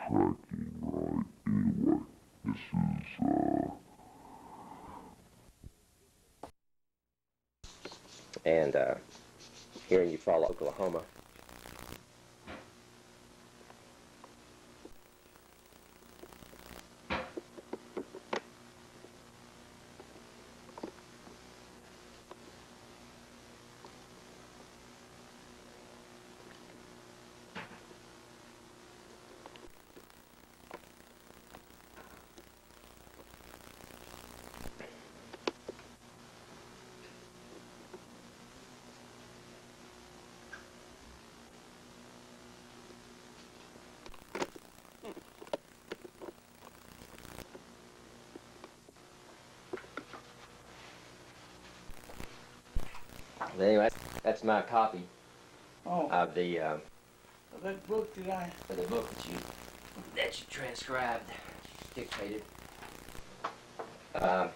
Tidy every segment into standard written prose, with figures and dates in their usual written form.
tracking, right? Anyway, this is, and here in Eufaula, Oklahoma. Anyway, that's my copy of the that book that of the book that you transcribed, dictated. I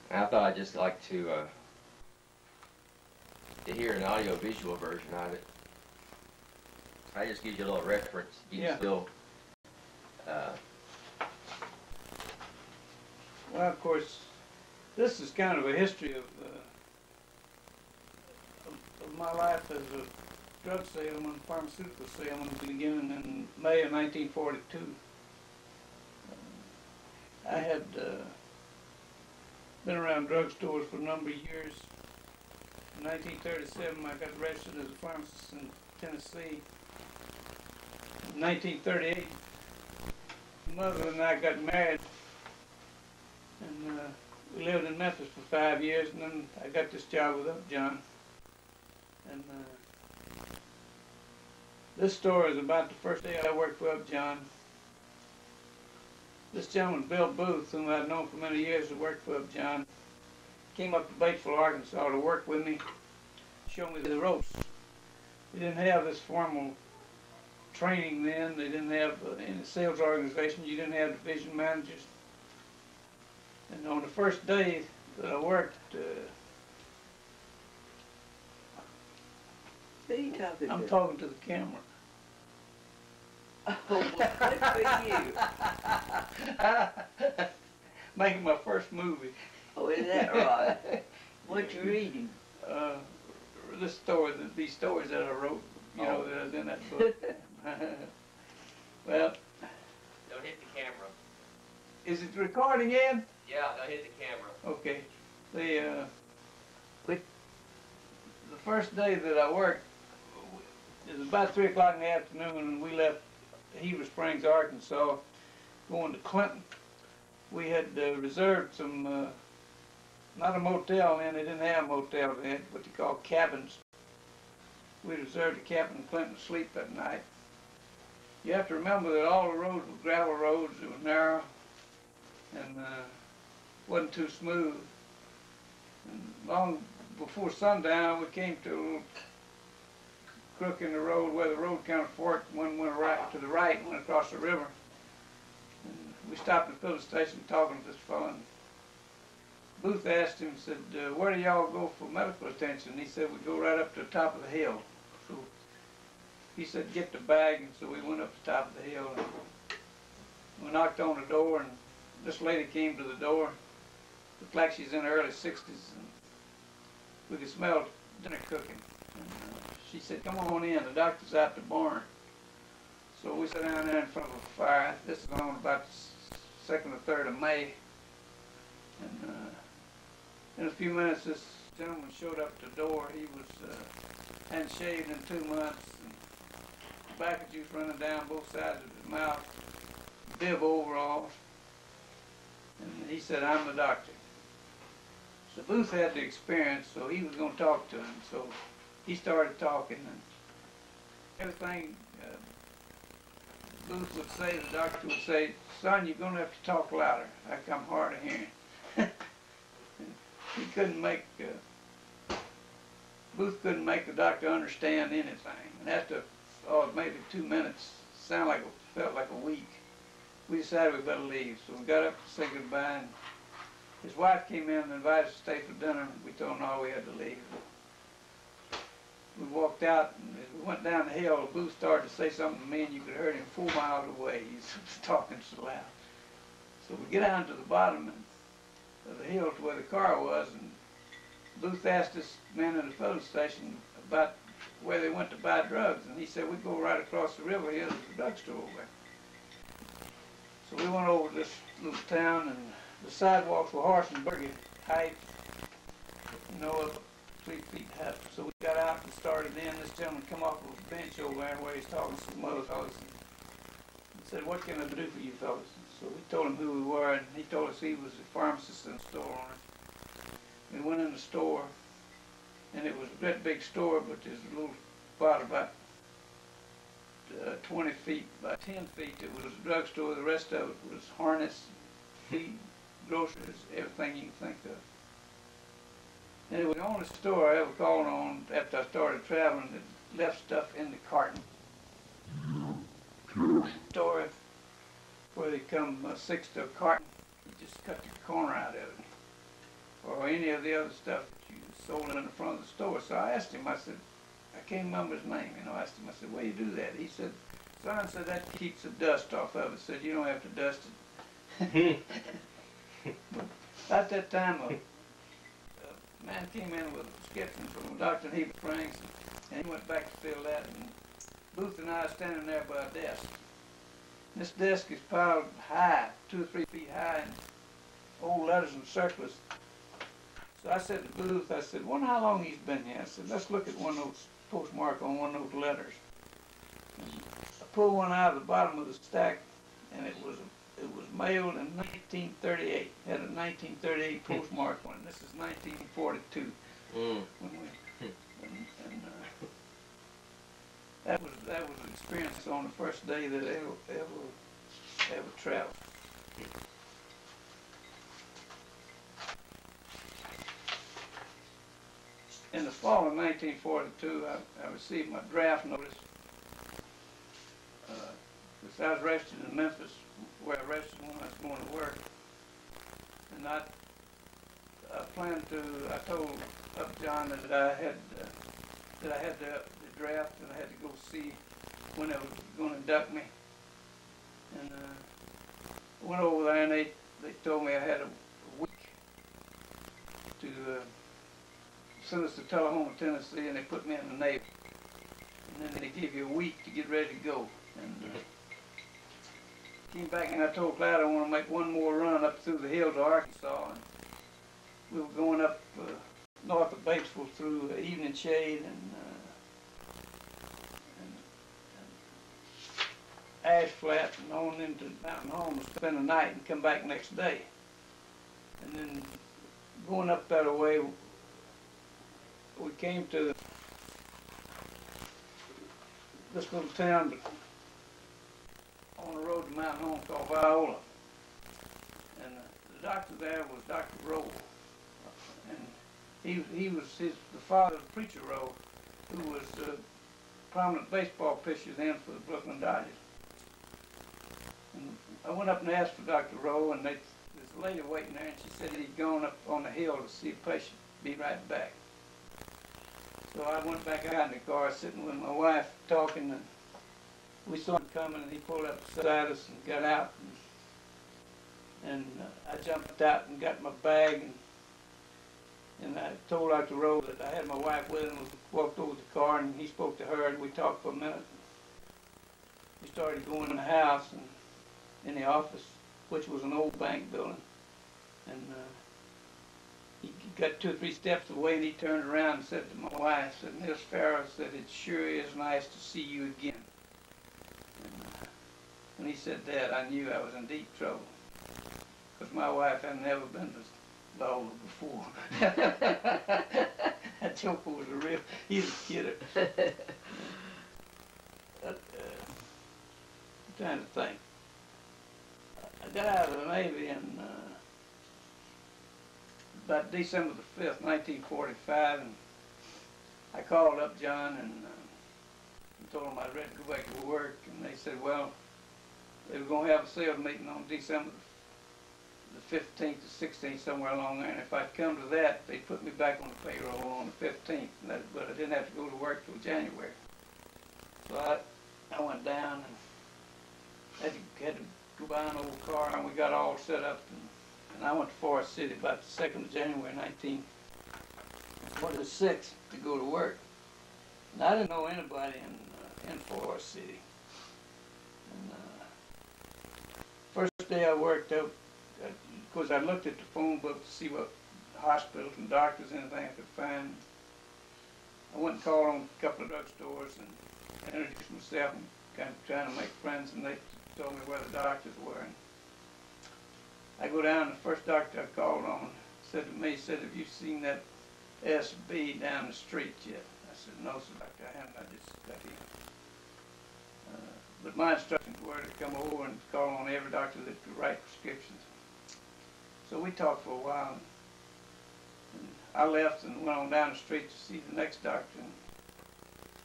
thought I'd just like to hear an audio-visual version of it. I just give you a little reference. You can still. Well, of course, this is kind of a history of my life as a drug salesman, pharmaceutical salesman, beginning in May of 1942. I had been around drugstores for a number of years. In 1937, I got registered as a pharmacist in Tennessee. In 1938, my mother and I got married. And we lived in Memphis for 5 years, and then I got this job with Upjohn. And this story is about the first day I worked for Upjohn. This gentleman, Bill Booth, whom I'd known for many years, who worked for Upjohn, came up to Batesville, Arkansas to work with me, show me the ropes. We didn't have this formal training then. They didn't have any sales organization. You didn't have division managers. And on the first day that I worked, who are you talking to? I'm talking to the camera. Oh, well, good for you. Making my first movie. Oh, is that right? What you reading? This story, these stories that I wrote, you know, that was in that book. Well. Don't hit the camera. Is it recording in? Yeah, don't hit the camera. Okay. The first day that I worked, it was about 3 o'clock in the afternoon, and we left Heber Springs, Arkansas, going to Clinton. We had reserved some, not a motel then, they didn't have motels then, what they call cabins. We reserved a cabin in Clinton to sleep that night. You have to remember that all the roads were gravel roads, they were narrow, and wasn't too smooth. And long before sundown, we came to a little crook in the road where the road kind of forked. One went right to the right and went across the river. And we stopped at the filling station talking to this fellow. And Booth asked him, said, where do y'all go for medical attention? And he said, we go right up to the top of the hill. So he said, get the bag. And so we went up the top of the hill. And we knocked on the door, and this lady came to the door. Looked like she's in her early 60s. And we could smell dinner cooking. And, she said, come on in, the doctor's out the barn. So we sat down there in front of a fire. This is on about the 2nd or 3rd of May. And in a few minutes, this gentleman showed up at the door. He was hadn't shaved in 2 months. And tobacco juice running down both sides of his mouth. Bib overalls. And he said, I'm the doctor. So Booth had the experience, so he was going to talk to him. So he started talking, and everything Booth would say, the doctor would say, son, you're going to have to talk louder. I come hard of hearing. He couldn't make, Booth couldn't make the doctor understand anything. And after, maybe 2 minutes, felt like a week, we decided we better leave. So we got up to say goodbye, and his wife came in and invited us to stay for dinner. We told him, no, we had to leave. we walked out, and as we went down the hill, Booth started to say something to me, and you could hear him 4 miles away. He was talking so loud. So we get down to the bottom of the hill to where the car was, and Booth asked this man in the filling station about where they went to buy drugs, and he said, we go right across the river here, there's a drugstore over there. So we went over to this little town, and the sidewalks were horse and buggy height, you know, 3 feet high. So we got out and started in. This gentleman come off of a bench over there where he's talking to some other fellas and said, what can I do for you fellas? So we told him who we were, and he told us he was a pharmacist and a store owner. We went in the store, and it was a great big store, but there's a little spot about 20 feet by 10 feet. It was a drugstore. The rest of it was harness, feed, groceries, everything you can think of. And it was the only store I ever called on after I started traveling that left stuff in the carton. Store where they come 6 to a carton, you just cut the corner out of it. Or any of the other stuff that you sold in the front of the store. So I asked him, I said, I can't remember his name, you know, I asked him, I said, why do you do that? He said, son, said that keeps the dust off of it. Said, you don't have to dust it. About that time, a man came in with a prescription from Dr. Heber Springs, and he went back to fill that, and Booth and I are standing there by a desk. This desk is piled high, 2 or 3 feet high, and old letters and circulars. So I said to Booth, I said, wonder how long he's been here. I said, let's look at one of those postmark on one of those letters. And I pulled one out of the bottom of the stack, and it was mailed in 1938. Had a 1938 postmark on it. This is 1942. When we, that was an experience on the first day that I ever traveled. In the fall of 1942, I received my draft notice. Because I was arrested in Memphis, where I arrested when I was going to work. And I told Upjohn that I had the draft, and I had to go see when they were going to induct me. And I went over there, and they told me I had a week to sent us to Tullahoma, Tennessee, and they put me in the Navy. And then they give you a week to get ready to go. And came back and I told Clyde I want to make one more run up through the hills of Arkansas. And we were going up north of Batesville through Evening Shade and Ash Flat and on into Mountain Home to spend the night and come back next day. And then going up that way, we came to this little town on the road to Mountain Home called Eufaula. And the doctor there was Dr. Rowe. And he was the father of Preacher Rowe, who was a prominent baseball pitcher then for the Brooklyn Dodgers. And I went up and asked for Dr. Rowe, and there's a lady waiting there, and she said he'd gone up on the hill to see a patient, be right back. So I went back out in the car, sitting with my wife, talking, and we saw him coming, and he pulled up beside us and got out. And I jumped out and got my bag, and I told Dr. Rowe that I had my wife with him, and walked over to the car, and he spoke to her, and we talked for a minute. We started going in the house and in the office, which was an old bank building. And he got 2 or 3 steps away, and he turned around and said to my wife, said, Miss Farrow, said, it sure is nice to see you again. And when he said that, I knew I was in deep trouble, because my wife had never been to Lola before. That joker was a real, he's a kidder. I'm trying to think. I got out of the Navy in about December the 5th, 1945, and I called up John and told him I was ready to go back to work, and they said, well, they were going to have a sales meeting on December the the 15th or 16th, somewhere along there. And if I'd come to that, they'd put me back on the payroll on the 15th. But I didn't have to go to work till January. So I went down and had to go buy an old car, and we got all set up. And I went to Forest City about the 2nd of January, 1946, to go to work. And I didn't know anybody in Forest City. And first day I worked out, of course I looked at the phone book to see what hospitals and doctors, anything I could find. I went and called on a couple of drugstores and introduced myself and kind of trying to make friends, and they told me where the doctors were. And I go down, the first doctor I called on said to me, said, "Have you seen that SB down the street yet?" I said, "No, sir, doctor, I haven't. I just got here." But my instructions were to come over and call on every doctor that could write prescriptions. So we talked for a while, and I left and went on down the street to see the next doctor. And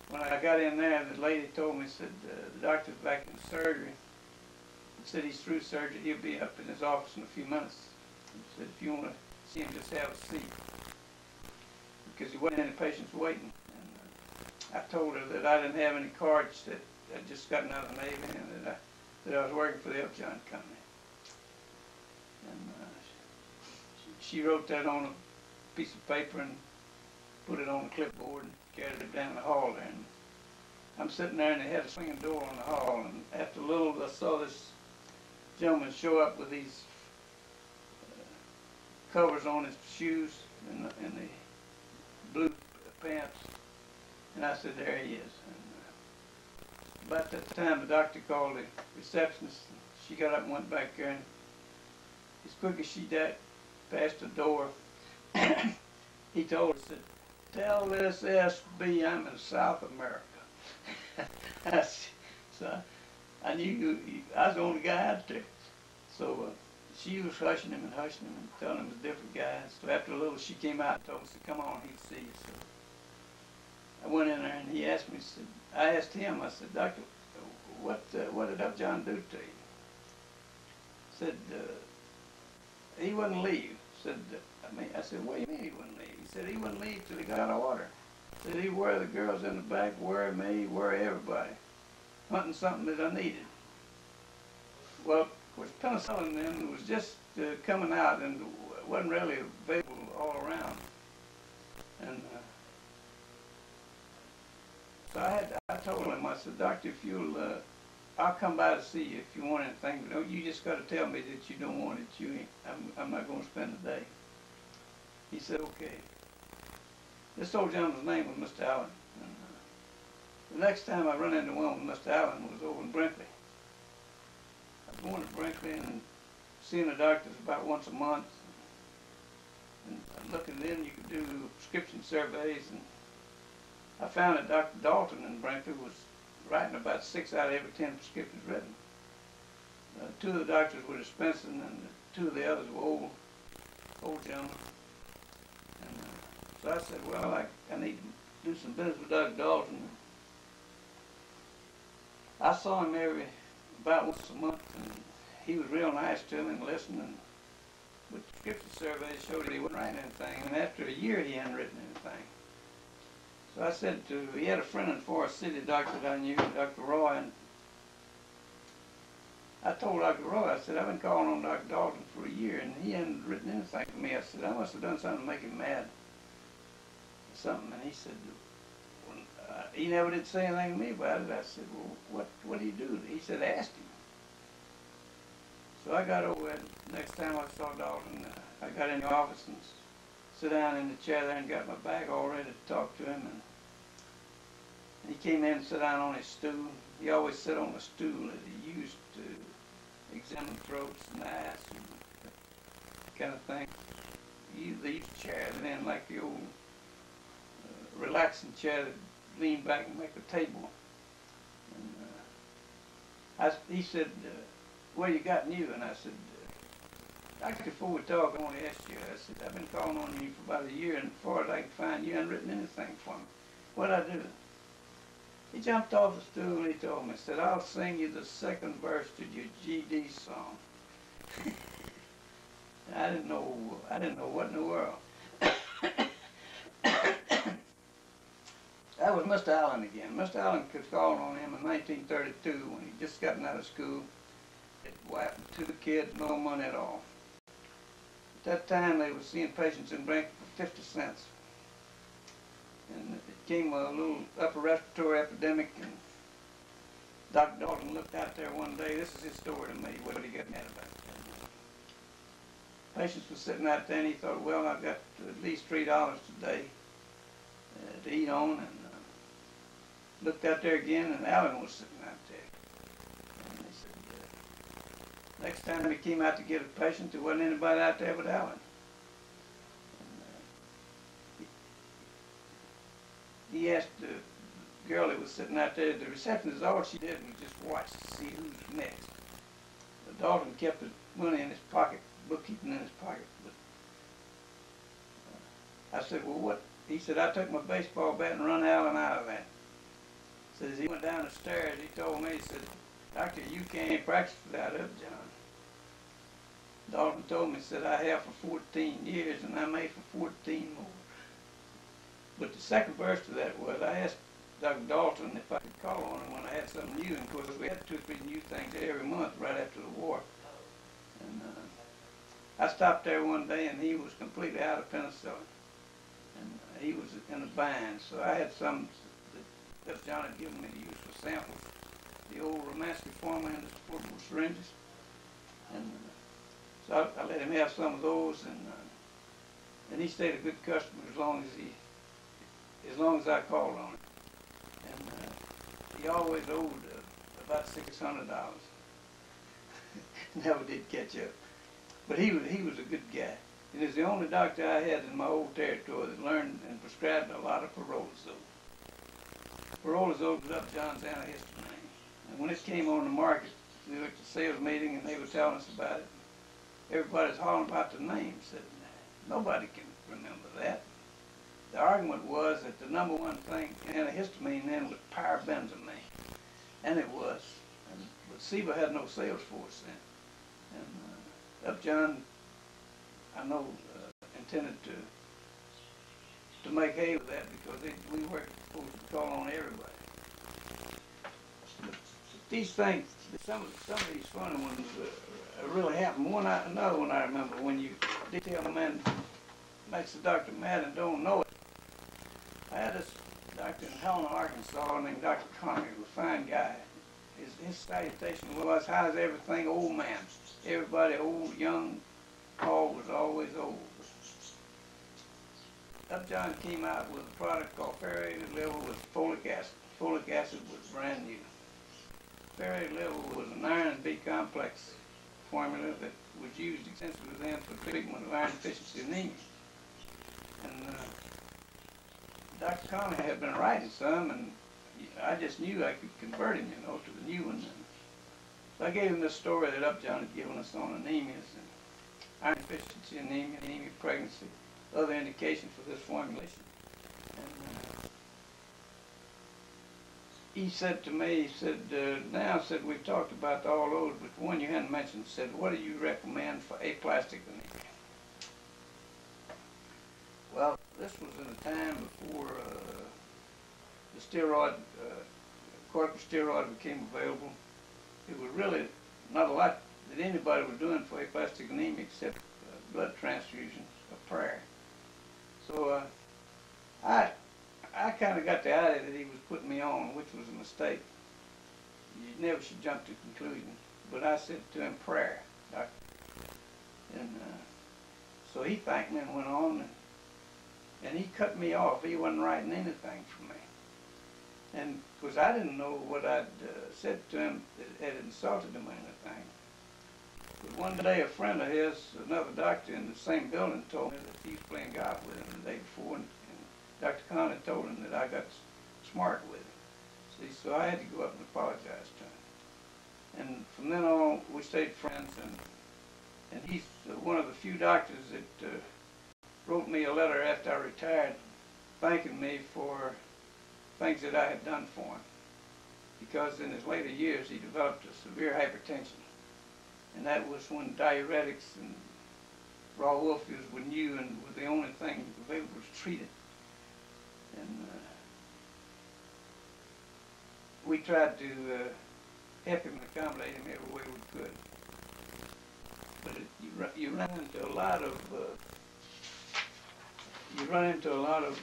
when I got in there, the lady told me, said, "The doctor's back in surgery." He said he's through surgery. He'll be up in his office in a few minutes. He said, "If you want to see him, just have a seat." Because there wasn't any patients waiting. And I told her that I didn't have any cards, that I'd just gotten out of the Navy, and that I was working for the Upjohn Company. And she wrote that on a piece of paper and put it on a clipboard and carried it down the hall there. And I'm sitting there, and they had a swinging door in the hall, and after a little I saw this gentleman show up with these covers on his shoes and the blue pants, and I said, "There he is." And about that time, the doctor called the receptionist. And she got up and went back there, and as quick as she did, past the door, he told her, said, "Tell this SB I'm in South America." So I knew I was the only guy out there. So she was hushing him and telling him it was a different guy. So after a little, she came out and told me, said, "Come on, he'll see you." So I went in there, and he asked me, said, I asked him, I said, "Doctor, what did Upjohn do to you?" Said, "He wouldn't leave." Said, I said, "What do you mean he wouldn't leave?" He said, "He wouldn't leave till he got an order." Said, "He'd worry the girls in the back, worry me, worry everybody, hunting something that I needed." Well, of course, penicillin then was just coming out and wasn't really available all around. And so I told him, I said, "Doctor, if you'll, I'll come by to see you if you want anything, but you just got to tell me that you don't want it. I'm not going to spend the day." He said, "Okay." This old gentleman's name was Mr. Allen. And the next time I run into one with Mr. Allen was over in Brinkley. I was going to Brinkley and seeing the doctors about once a month. And looking then, you could do prescription surveys, and I found that Dr. Dalton in Brinkley was writing about 6 out of every 10 prescriptions written. 2 of the doctors were dispensing, and 2 of the others were old gentlemen. And so I said, "Well, I need to do some business with Dr. Dalton." I saw him about once a month, and he was real nice to me and listened. But the prescription surveys showed that he wasn't writing anything, and after a year he hadn't written anything. So I said he had a friend in Forest City, doctor that I knew, Dr. Roy, and I told Dr. Roy, I said, "I've been calling on Dr. Dalton for a year, and he hadn't written anything for me." I said, "I must have done something to make him mad or something." And he said, he never did say anything to me about it. I said, "Well, what do you do?" He said, "Ask him." So I got over there. Next time I saw Dalton, I got in the office and sit down in the chair there and got my bag all ready to talk to him. And he came in and sat down on his stool. He always sat on a stool that he used to examine throats and eyes and that kind of thing. They used chairs then, like the old relaxing chair that lean back and make a table. And he said, "What you got new?" And I said, "Doctor, before we talk, I want to ask you." I said, "I've been calling on you for about a year, and as far as I can find, you haven't written anything for me. What'd I do?" He jumped off the stool and he told me, he said, "I'll sing you the second verse to your GD song." I didn't know what in the world. That was Mr. Allen again. Mr. Allen could call on him in 1932 when he just gotten out of school. It wiped to the kids, no money at all. At that time, they were seeing patients in Brink for 50 cents. And it came a little upper respiratory epidemic, and Dr. Dalton looked out there one day. This is his story to me. What did he get mad about? Patients were sitting out there, and he thought, well, I've got at least $3 today to eat on, and looked out there again, and Allen was sitting out there. And they said, next time he came out to get a patient, there wasn't anybody out there but Allen. And, he asked the girl that was sitting out there, the receptionist, all she did was just watch to see who was next. But Dalton kept the money in his pocket, bookkeeping in his pocket. But I said, well, what? He said, I took my baseball bat and run Allen out of that. So as he went down the stairs, he told me, he said, Doctor, you can't practice without Upjohn. Dalton told me, he said, I have for 14 years, and I may for 14 more. But the second verse to that was, I asked Dr. Dalton if I could call on him when I had something new, and of course we had 2 or 3 new things every month right after the war. And I stopped there one day, and he was completely out of penicillin. And he was in a bind, so I had some that John had given me to use for samples, the old Romansky formula and the portable syringes. And so I let him have some of those, and he stayed a good customer as long as I called on him. And he always owed about $600. Never did catch up, but he was a good guy. And he's the only doctor I had in my whole territory that learned and prescribed a lot of Parolazole. Parolazole was Upjohn's antihistamine. And when it came on the market, we went to a sales meeting and they were telling us about it. Everybody's hollering about the name. Said, nobody can remember that. The argument was that the number one thing in antihistamine then was pyrabenzamine. And it was. But SEBA had no sales force then. And Upjohn, I know, intended to make hay with that because we weren't supposed to call on everybody. But these things, some of these funny ones really happened. Another one I remember, when you detail a man makes the doctor mad and don't know it. I had this doctor in Helena, Arkansas named Dr. Conner, who was a fine guy. His salutation was, how's everything, old man? Everybody old, young, Paul was always old. Upjohn came out with a product called ferrated liver with folic acid. Folic acid was brand new. Ferrated liver was an iron and B complex formula that was used extensively then for treatment of iron deficiency anemia. And Dr. Conner had been writing some, and I just knew I could convert him, to the new one. So I gave him this story that Upjohn had given us on anemias and iron deficiency anemia, anemia pregnancy, other indications for this formulation. And he said to me, now, we've talked about all those, but one you hadn't mentioned, said, what do you recommend for aplastic anemia? Well, this was in a time before the steroid, corticosteroid became available. It was really not a lot that anybody was doing for aplastic anemia except blood transfusions of prayer. So I kind of got the idea that he was putting me on, which was a mistake. You never should jump to conclusions. But I said to him, prayer, doctor. And so he thanked me and went on, and he cut me off. He wasn't writing anything for me. And because I didn't know what I'd said to him that had insulted him or anything. But one day a friend of his, another doctor in the same building, told me that he was playing golf with him the day before, and Dr. Conner told him that I got smart with him. See, so I had to go up and apologize to him. And from then on, we stayed friends, and he's one of the few doctors that wrote me a letter after I retired thanking me for things that I had done for him. Because in his later years, he developed a severe hypertension. And that was when diuretics and raw wolf is we knew and was the only thing available to treat it. And we tried to help him and accommodate him every way we could. But you run into a lot of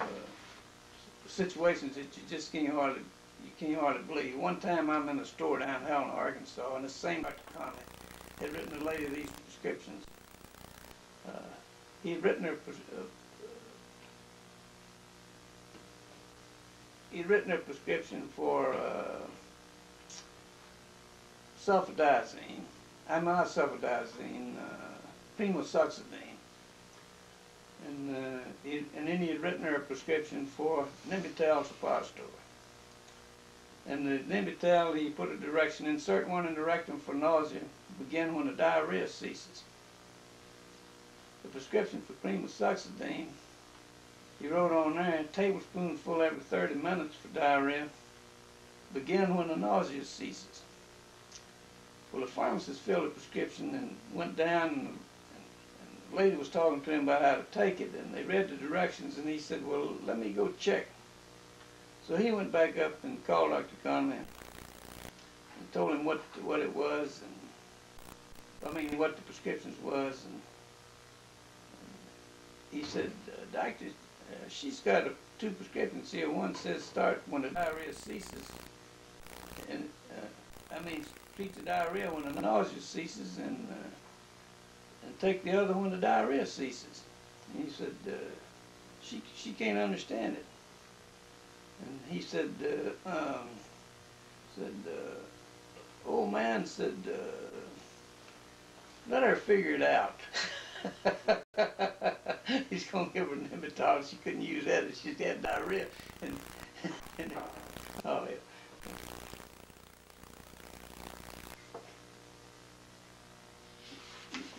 situations that you just can't hardly believe. One time I'm in a store down in Helena, Arkansas, and the same Dr. Conley had written a lady these prescriptions. He had written her prescription for sulfadiazine. I'm not sulfadiazine, primosuxidine. And then he had written her a prescription for Nembutal suppository. And the Nembutal, he put a direction, insert one in the rectum for nausea, begin when the diarrhea ceases. The prescription for primosuxidine, he wrote on there, a tablespoonful every 30 minutes for diarrhea, begin when the nausea ceases. Well, the pharmacist filled the prescription and went down, and the lady was talking to him about how to take it, and they read the directions, and he said, well, let me go check. So he went back up and called Dr. Conley and told him what it was, and what the prescriptions was, and he said, Doctor, she's got two prescriptions here. One says start when the diarrhea ceases, and treat the diarrhea when the nausea ceases, and take the other when the diarrhea ceases. And he said, she can't understand it. And he said, old man said, let her figure it out. He's going to give her Nembutal. She couldn't use that if she had diarrhea. Oh, yeah.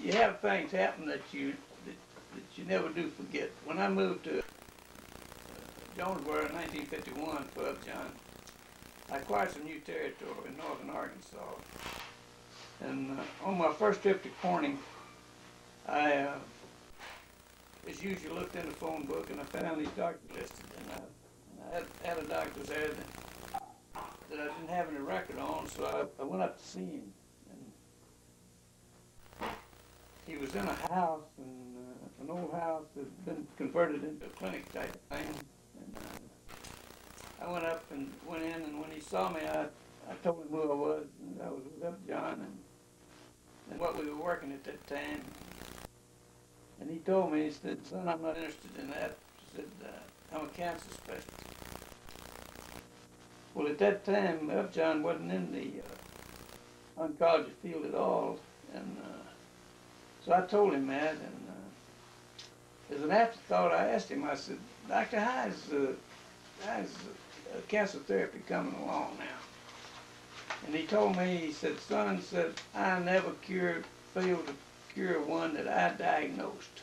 You have things happen that you never do forget. When I moved to Jonesboro in 1951 for Upjohn, I acquired some new territory in northern Arkansas. And on my first trip to Corning, I, as usual, looked in the phone book and I found these doctors listed. And I had a doctor there that I didn't have any record on, so I went up to see him. And he was in a house, an old house that had been converted into a clinic type thing. And I went up and went in, and when he saw me, I told him who I was, and I was with Upjohn and what we were working at that time. And he told me, he said, son, I'm not interested in that. He said, I'm a cancer specialist. Well, at that time, Upjohn wasn't in the oncology field at all, and so I told him that, and as an afterthought, I asked him, I said, Doctor, how's cancer therapy coming along now? And he told me, he said, son, said, I never failed to cure one that I diagnosed.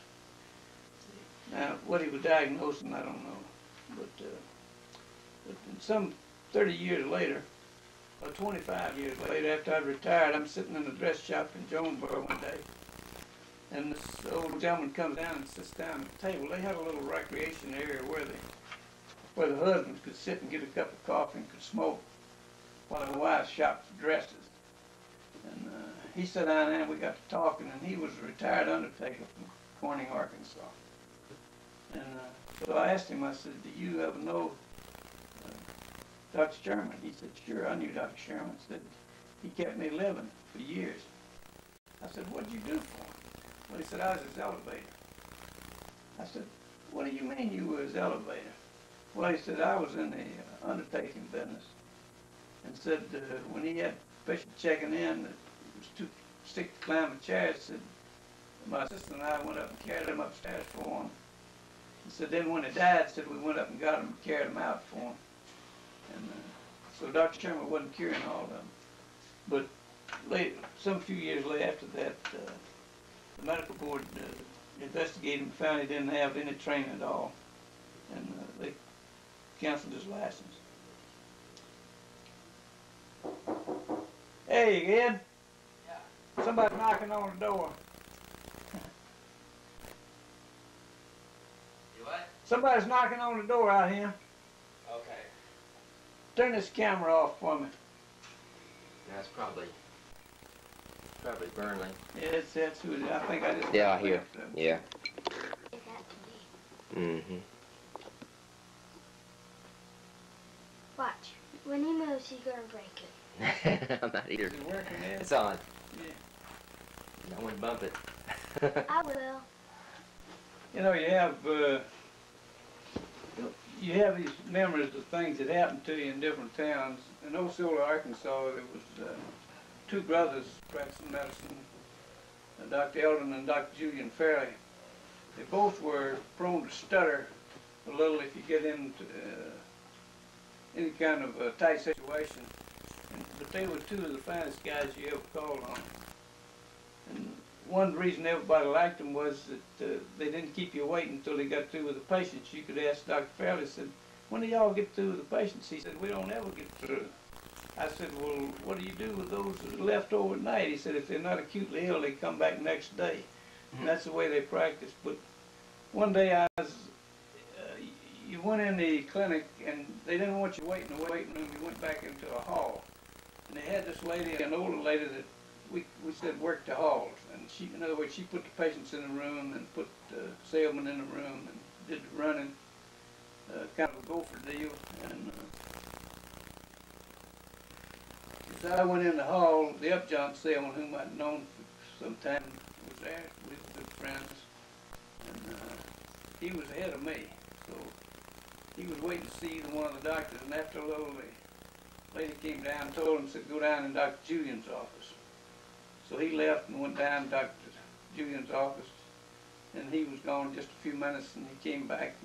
Now, what he was diagnosing, I don't know. But some 30 years later, or 25 years later, after I'd retired, I'm sitting in a dress shop in Jonesboro one day. And this old gentleman comes down and sits down at the table. They had a little recreation area where the husbands could sit and get a cup of coffee and could smoke while the wives shopped for dresses. And he sat down there and we got to talking, and he was a retired undertaker from Corning, Arkansas. And so I asked him, I said, do you ever know Dr. Sherman? He said, sure, I knew Dr. Sherman. Said, he kept me living for years. I said, what did you do for him? Well, he said, I was his elevator. I said, what do you mean you were his elevator? Well, he said, I was in the undertaking business. And said, when he had patients checking in, it was too sick to climb a chair, said, my sister and I went up and carried him upstairs for him. He said, then when he died, said, we went up and got him and carried him out for him. And so Dr. Sherman wasn't curing all of them. But later, some few years later after that, the medical board investigated and found he didn't have any training at all. And they canceled his license. Hey, Ed. Yeah. Somebody's knocking on the door. Somebody's knocking on the door out here. Okay. Turn this camera off for me. That's probably Burnley. Yeah, that's who it is. I think I just... Yeah, I hear. Yeah. Mm-hmm. Watch. When he moves, he's gonna break it. I'm not either. Is it working there? It's on. Yeah. I wouldn't bump it. I will. You know, you have these memories of things that happened to you in different towns. In Eufaula, Arkansas, there was two brothers practicing medicine, Dr. Eldon and Dr. Julian Fairley. They both were prone to stutter a little if you get into any kind of a tight situation. But they were two of the finest guys you ever called on. And one reason everybody liked them was that they didn't keep you waiting until they got through with the patients. You could ask Dr. Fairley, said, when do y'all get through with the patients? He said, we don't ever get through. I said, well, what do you do with those that are left overnight? He said, if they're not acutely ill, they come back next day. And that's the way they practice. But one day you went in the clinic and they didn't want you waiting in the waiting room. You went back into a hall. And they had this lady, an older lady that we said worked the halls. And she, in other words, she put the patients in the room and put salesmen in the room and did the running, kind of a gopher deal. And as I went in the hall, the upjohn salesman, whom I'd known for some time, was there. We were good friends. And he was ahead of me. So he was waiting to see either one of the doctors. And after a little, the lady came down and told him, said, go down in Dr. Julian's office. So he left and went down to Dr. Julian's office. And he was gone just a few minutes, and he came back,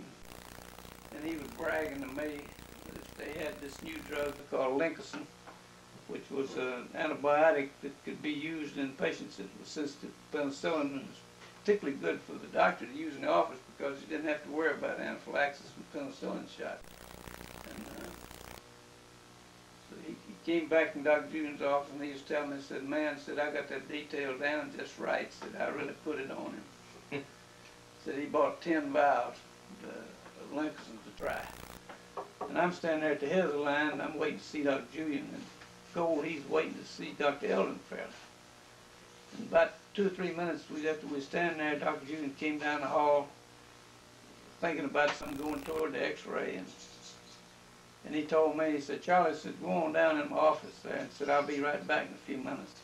and he was bragging to me that they had this new drug called Lincoln, which was an antibiotic that could be used in patients that were sensitive to penicillin, and was particularly good for the doctor to use in the office because he didn't have to worry about anaphylaxis from penicillin shot. And so he came back in Dr. Julian's office, and he was telling me, he said, man, said, I got that detail down just right, said, I really put it on him. Said he bought 10 vials of Lincoln to try. And I'm standing there at the head of the line, and I'm waiting to see Dr. Julian, and Gold, he's waiting to see Dr. Eldon Fairley. And about 2 or 3 minutes after we were standing there, Dr. Julian came down the hall thinking about something going toward the x-ray. And he told me, he said, Charlie, said, go on down in my office there, and said, I'll be right back in a few minutes.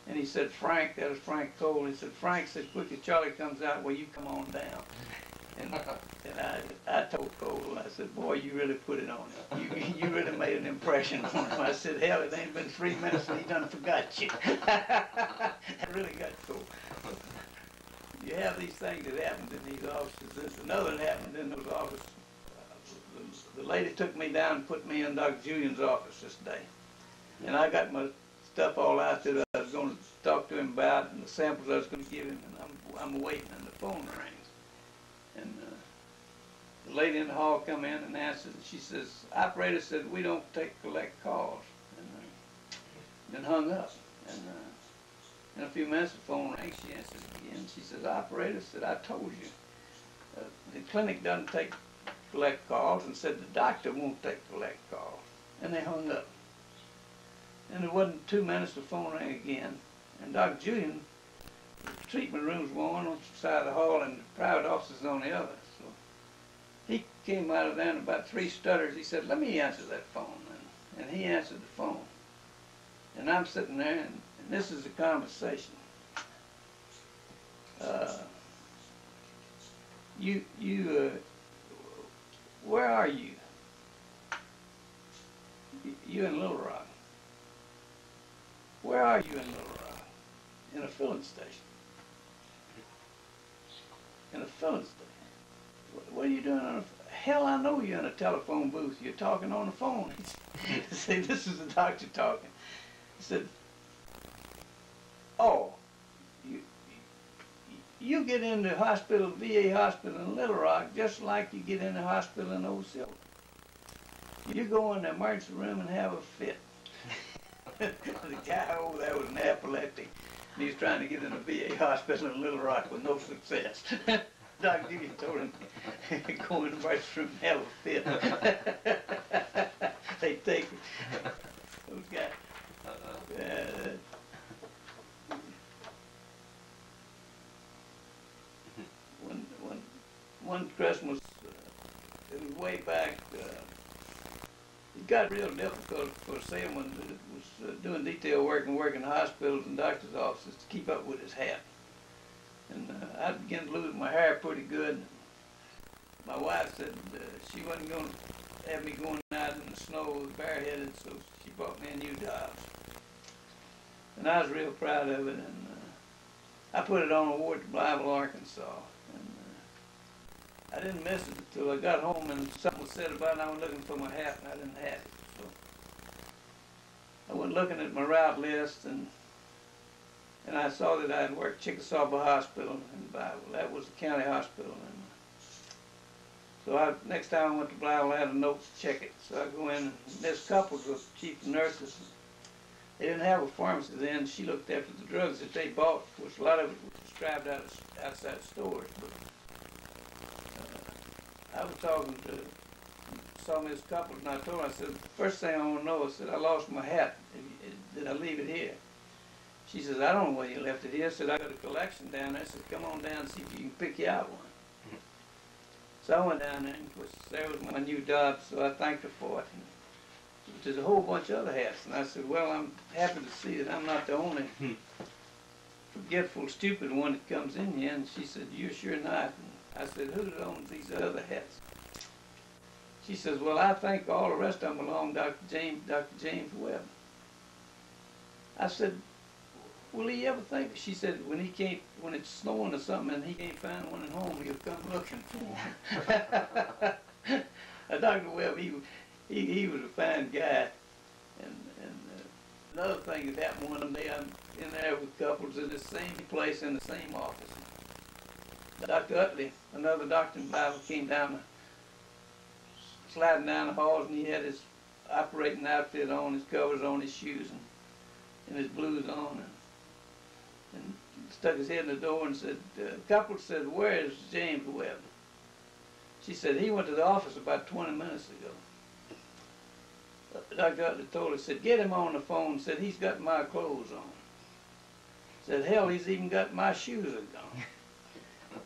And he said, Frank, that was Frank Cole, he said, Frank, said, quickly, Charlie comes out, well, you come on down. And I told Cole, I said, boy, you really put it on him. You really made an impression on him. I said, hell, it ain't been 3 minutes and he done forgot you. I really got Cole. You have these things that happened in these offices. There's another that happened in those offices. The lady took me down and put me in Dr. Julian's office this day. And I got my stuff all out that I was going to talk to him about and the samples I was going to give him, and I'm waiting, and the phone rings. And the lady in the hall come in and answered, and she says, operator said, we don't collect calls. And then hung up. And in a few minutes the phone rang, she answered again. She says, operator said, I told you. The clinic doesn't collect calls, and said the doctor won't collect calls. And they hung up. And it wasn't 2 minutes, the phone rang again. And Dr. Julian, the treatment rooms were on one side of the hall and the private offices on the other. So he came out of there in about 3 stutters. He said, let me answer that phone. And he answered the phone. And I'm sitting there, and this is the conversation. Where are you? You in Little Rock. Where are you in Little Rock? In a filling station. In a filling station. What are you doing on a... Hell, I know you're in a telephone booth. You're talking on the phone. See, this is the doctor talking. He said, oh, you get into hospital, VA hospital in Little Rock, just like you get in the hospital in Old Silver. You go in the emergency room and have a fit. The guy over there was an epileptic, and he's trying to get in a VA hospital in Little Rock with no success. Dr. Dewey told him, go in the restroom and have a fit. They take those guys. One Christmas, it was way back, it got real difficult for Sam when he was doing detail work and working in hospitals and doctor's offices to keep up with his hat. And I began to lose my hair pretty good. My wife said she wasn't going to have me going out in the snow bareheaded, so she bought me a new job. And I was real proud of it, and I put it on and wore it to Blytheville, Arkansas. And I didn't miss it until I got home and something was said about it, and I was looking for my hat and I didn't have it. So I went looking at my route list, and I saw that I had worked Chickasaw Hospital in Blytheville. That was the county hospital. And so next time I went to Blytheville, I had a note to check it. So I go in, and this couple was chief nurses. They didn't have a pharmacy then. She looked after the drugs that they bought, which a lot of it was prescribed outside stores. But I was talking to saw me this couple, and I told her, I said, first thing I want to know, I said, I lost my hat. Did I leave it here? She says, I don't know where you left it here. I said, I got a collection down there. I said, come on down and see if you can pick you out one. So I went down there, and of course, there was my new job, so I thanked her for it. And there's a whole bunch of other hats. And I said, well, I'm happy to see that I'm not the only forgetful, stupid one that comes in here. And she said, you're sure not. And I said, who owns these other hats? She says, well, I think all the rest of them belong to Dr. James Webb. I said, will he ever think? She said, when it's snowing or something and he can't find one at home, he'll come looking for one. Dr. Webb, he was a fine guy. And another thing that happened one day, I'm in there with couples in the same place in the same office. Dr. Utley, another doctor in the Bible, came down, sliding down the halls, and he had his operating outfit on, his covers on, his shoes, and his blues on. And stuck his head in the door and said, the couple said, where is James Webb? She said, he went to the office about 20 minutes ago. Dr. Utley told her, said, get him on the phone, said, he's got my clothes on. Said, hell, he's even got my shoes on.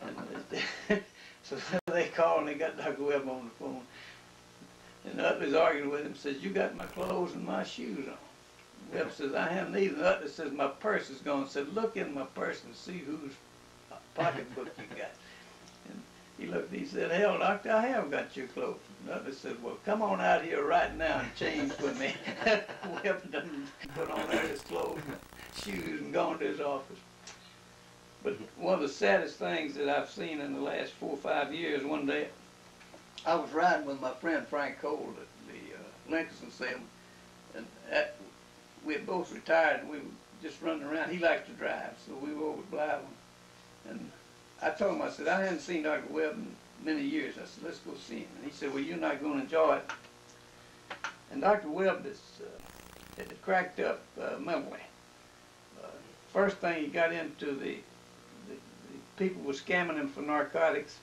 And so they called and they got Dr. Webb on the phone. And Utley's arguing with him, says, you got my clothes and my shoes on. Webb says, I haven't either. And Utley says, my purse is gone. Said, look in my purse and see whose pocketbook you got. And he looked, he said, hell, doctor, I have got your clothes. And Utley said, well, come on out here right now and change for me. Webb done put on there his clothes and shoes and gone to his office. But one of the saddest things that I've seen in the last 4 or 5 years, one day I was riding with my friend Frank Cole at the Lincoln Salem, and we had both retired and we were just running around. He liked to drive, so we were over at Blytheville. And I told him, I said, I hadn't seen Dr. Webb in many years. I said, let's go see him. And he said, well, you're not going to enjoy it. And Dr. Webb had cracked up mentally. First thing, he got into the people were scamming him for narcotics,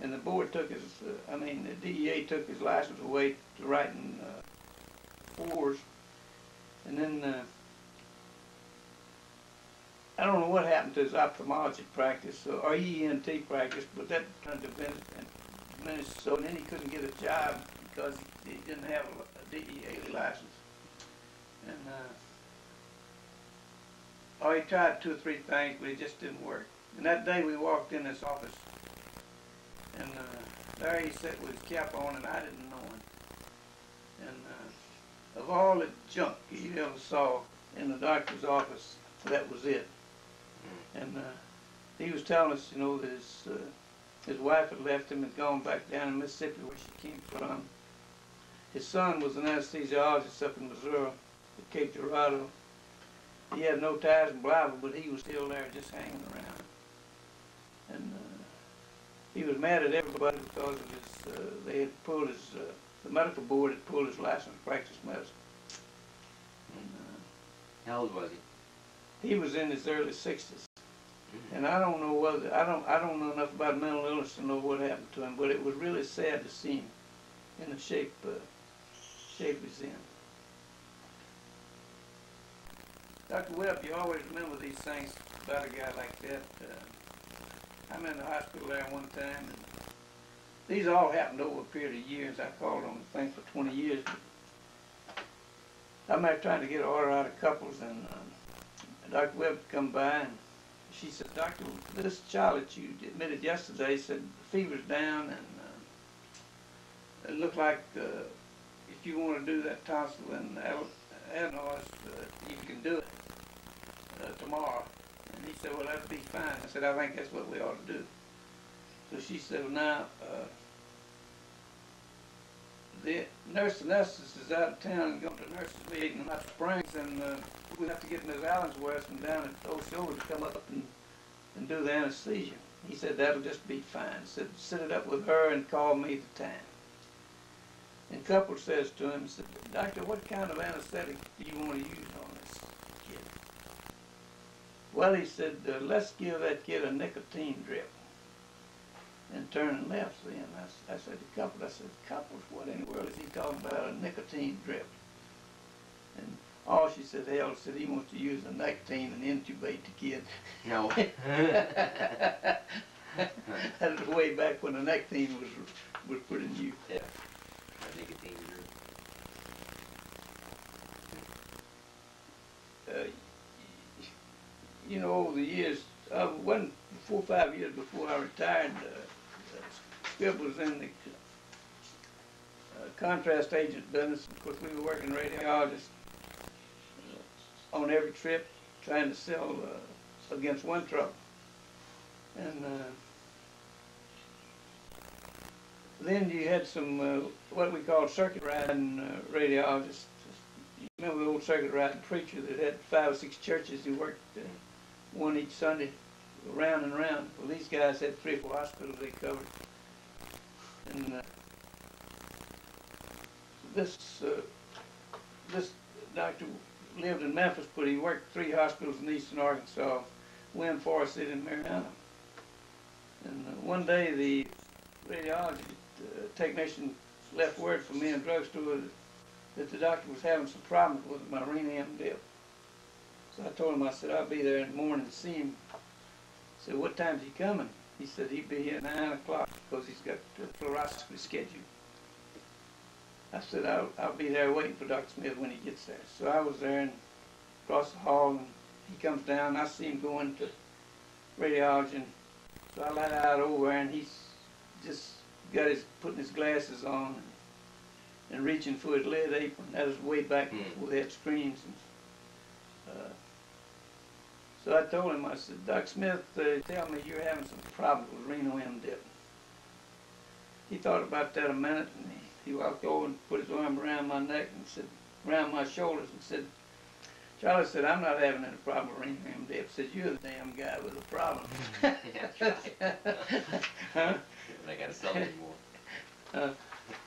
and the board took his, the DEA took his license away to writing 4s. And then, I don't know what happened to his ophthalmology practice, or ENT practice, but that kind of diminished, so then he couldn't get a job because he didn't have a DEA license. And, he tried 2 or 3 things, but it just didn't work. And that day we walked in this office, and there he sat with his cap on, and I didn't know him. And of all the junk you ever saw in the doctor's office, that was it. And he was telling us, you know, that his wife had left him and gone back down in Mississippi where she came from. His son was an anesthesiologist up in Missouri at Cape Girardeau. He had no ties in Blytheville, but he was still there just hanging around. And he was mad at everybody because of his, they had pulled his, the medical board had pulled his license to practice medicine. And, how old was he? He was in his early 60s. And I don't know whether, I don't know enough about mental illness to know what happened to him, but it was really sad to see him in the shape he's in. Dr. Webb, you always remember these things about a guy like that. I'm in the hospital there one time, and these all happened over a period of years. I called on the thing for 20 years. I'm there trying to get an order out of couples, and Dr. Webb come by, and she said, "Doctor, this child that you admitted yesterday said the fever's down, and it looked like if you want to do that tonsil and adenoids, you can do it tomorrow." And he said, "Well, that'd be fine." I said, "I think that's what we ought to do." So she said, "Well, now, the nurse anesthetist is out of town and going to nurses meeting in Hot Springs, and we have to get Ms. Allensworth from down at Old Shoulder to come up and do the anesthesia." He said, "That'll just be fine." He said, "Set it up with her and call me the time." And couple says to him, said, "Doctor, what kind of anesthetic do you want to use on this kid?" "Well," he said, "let's give that kid a nicotine drip and turn left." See, and I said to couple, "Couples, what in the world is he talking about, a nicotine drip?" And oh, she said, "Hell," said, "he wants to use a nicotine and intubate the kid." No. That was way back when the nicotine was pretty new. Yeah. Nicotine drip. You know, over the years, 4 or 5 years before I retired, Skip was in the contrast agent business. Of course, we were working radiologists on every trip, trying to sell against one trouble. And then you had some what we call circuit riding radiologists. You remember the old circuit riding preacher that had 5 or 6 churches who worked one each Sunday, round and round? Well, these guys had 3 or 4 hospitals they covered. And this doctor lived in Memphis, but he worked 3 hospitals in eastern Arkansas, Wind Forest City, and Mariana. And one day the radiology technician left word for me in the drugstore that the doctor was having some problems with my rhenium dip. So I told him, I said, "I'll be there in the morning to see him." I said, "What time's he coming?" He said he'd be here at 9 o'clock because he's got fluoroscopy scheduled. I said, I'll be there waiting for Dr. Smith when he gets there. So I was there and across the hall, and he comes down, and I see him going to radiology, and so I let out over there, and he's just putting his glasses on and reaching for his lead apron. That was way back before they had screens. And, so I told him, I said, "Dr. Smith, tell me you're having some problems with renal M dip." He thought about that a minute, and he walked over and put his arm around my neck and said, around my shoulders, and said, "Charlie," said, "I'm not having any problem with renal M dip." Said, "You're the damn guy with the problem." Huh? I gotta sell anymore. Well,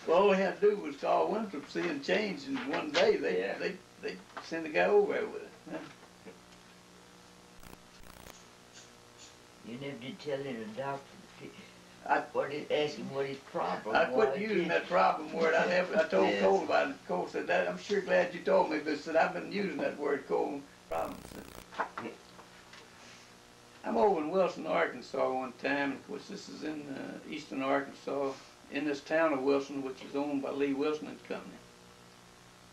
all we had to do was call Winthrop, see him change, and one day they send a guy over there with it. Huh? You never did tell the doctor ask him what his problem I was. quit using that problem word. I told Yes. Cole about it. Cole said, "That I'm sure glad you told me," but said, "I've been using that word, Cole, problem." I'm over in Wilson, Arkansas one time. Of course, this is in eastern Arkansas, in this town of Wilson, which is owned by Lee Wilson and Company.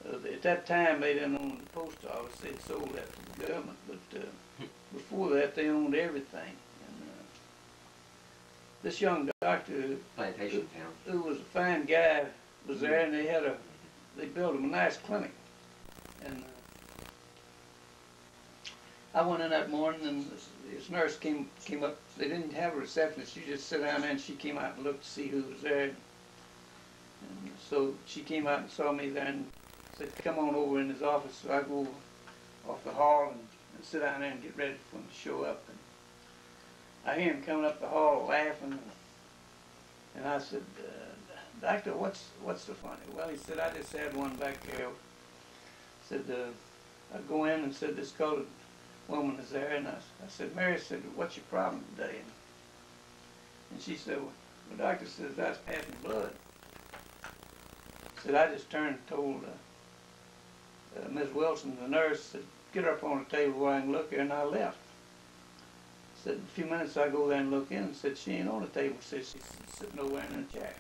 At that time, they didn't own the post office. They'd sold that to the government, but before that, they owned everything. And this young doctor, Plantation town. who was a fine guy, was there, and they built him a nice clinic. And I went in that morning, and this nurse came up. They didn't have a receptionist. She just sat down there, and she came out and looked to see who was there. And so she came out and saw me there and said, "Come on over in his office." So I go off the hall and sit down there and get ready for him to show up. And I hear him coming up the hall laughing, and I said, "Doctor, what's so funny?" "Well," he said, "I just had one back there." Said, "I go in and said this colored woman is there, and I said, Mary said, what's your problem today? And she said, well, the doctor says I was passing blood. I said, I just turned and told Miss Wilson, the nurse, said, get her up on the table where I can look here, and I left. Said, in a few minutes I go there and look in, and said, she ain't on the table. Said, she's sitting over there in a chair.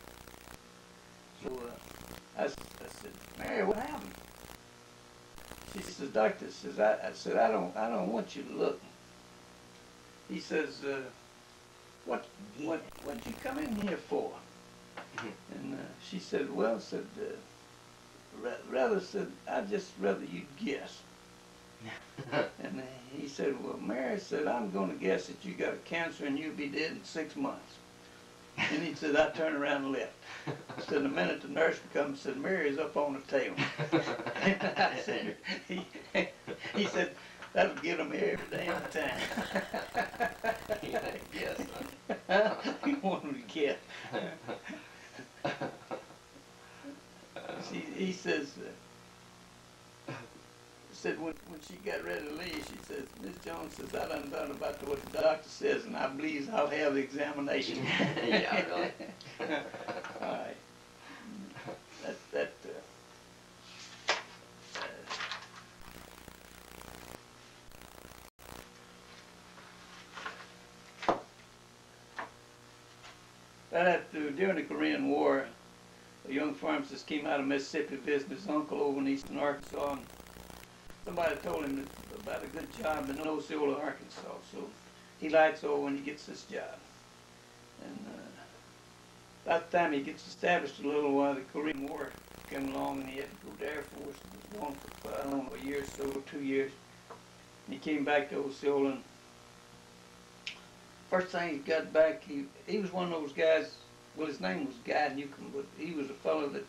So I said, Mary, what happened? She says, doctor says, I said, I don't want you to look. He says, what you come in here for? And she said, well, said, rather said, I'd just rather you guess. And he said, well, Mary said, I'm going to guess that you got a cancer and you'll be dead in 6 months. And he said, I turned around and left. So the minute the nurse would come and said, Mary's up on the table. And I said, he said, that'll get him every damn time. Yes. He wanted to get. He says, said when she got ready to leave, she says, Miss Jones says, I done thought about what the doctor says, and I believe I'll have the examination. Yeah, really. All right. That during the Korean War, a young pharmacist came out of Mississippi visiting his uncle over in eastern Arkansas, and somebody told him about a good job in Osceola, Arkansas. So he lights over when he gets this job. And about the time he gets established a little while, the Korean War came along, and he had to go to the Air Force. He was gone for, I don't know, a year or so, 2 years. And he came back to Osceola, and first thing he got back, he was one of those guys, well, his name was Guy Newcomb, but he was a fellow that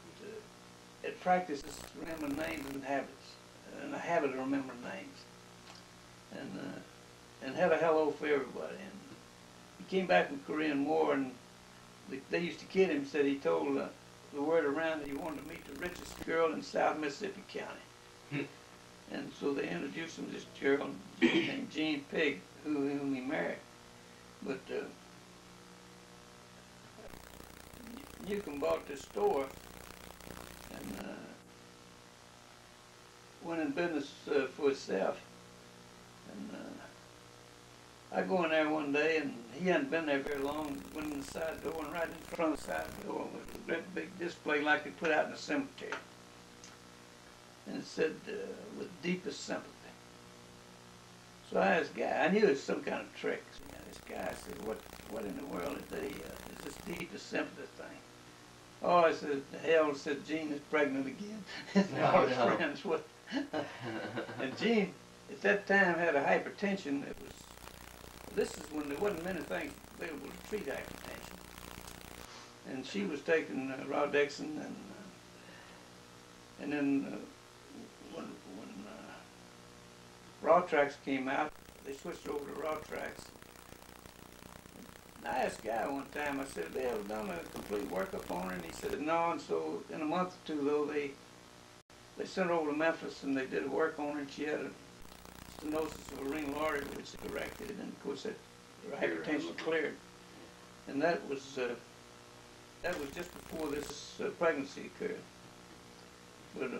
practices remembering names and habits, and a habit of remembering names, and had a hello for everybody. And he came back from the Korean War, and they used to kid him, said he told the word around that he wanted to meet the richest girl in South Mississippi County. And so they introduced him to this girl named Jean Pig, whom he married. But Newcomb bought this store and went in business for himself. And I go in there one day, and he hadn't been there very long. Went in the side door, and right in front of the side door was a great big display like they put out in a cemetery. And it said, with deepest sympathy. So I asked Guy, I knew it was some kind of trick. So this guy said, what in the world is this deepest sympathy thing? Oh, I said, the hell, said Jean is pregnant again. And all his friends would. And Jean, at that time, had a hypertension. This is when there wasn't many things available to treat hypertension. And she was taking Rodexin, and then when Rawtrax came out, they switched over to Rawtrax. And I asked Guy one time, I said, have they ever done a complete workup on her? And he said, no. And so in a month or two, though, they sent her over to Memphis, and they did a work on her, and she had a stenosis of a renal artery, which they corrected, and of course that hypertension cleared. And that was just before this pregnancy occurred. But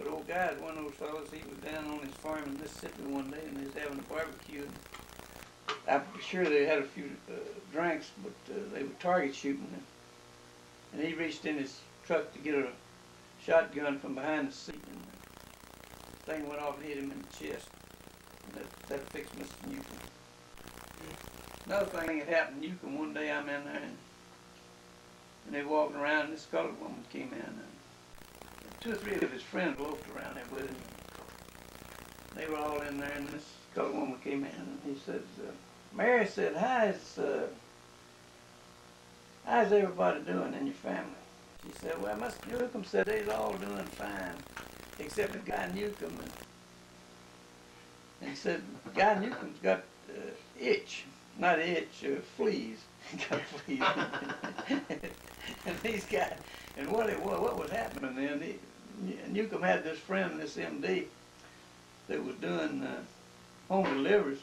old Guy, one of those fellows, he was down on his farm in Mississippi one day, and he was having a barbecue. I'm sure they had a few drinks, but they were target shooting. And he reached in his truck to get a shotgun from behind the seat, and the thing went off and hit him in the chest. And that fixed Mr. Newcomb. Another thing that happened to Newcomb, one day I'm in there, and they walking around, and this colored woman came in, and 2 or 3 of his friends loafed around there with him. They were all in there, and this colored woman came in, and he said, Mary said, how's everybody doing in your family? She said, well, Mr. Newcomb said they's all doing fine, except the Guy Newcomb. And said, Guy Newcomb's got not itch, fleas. He got fleas. And these guys, and what was happening then, Newcomb had this friend, this MD, that was doing home deliveries,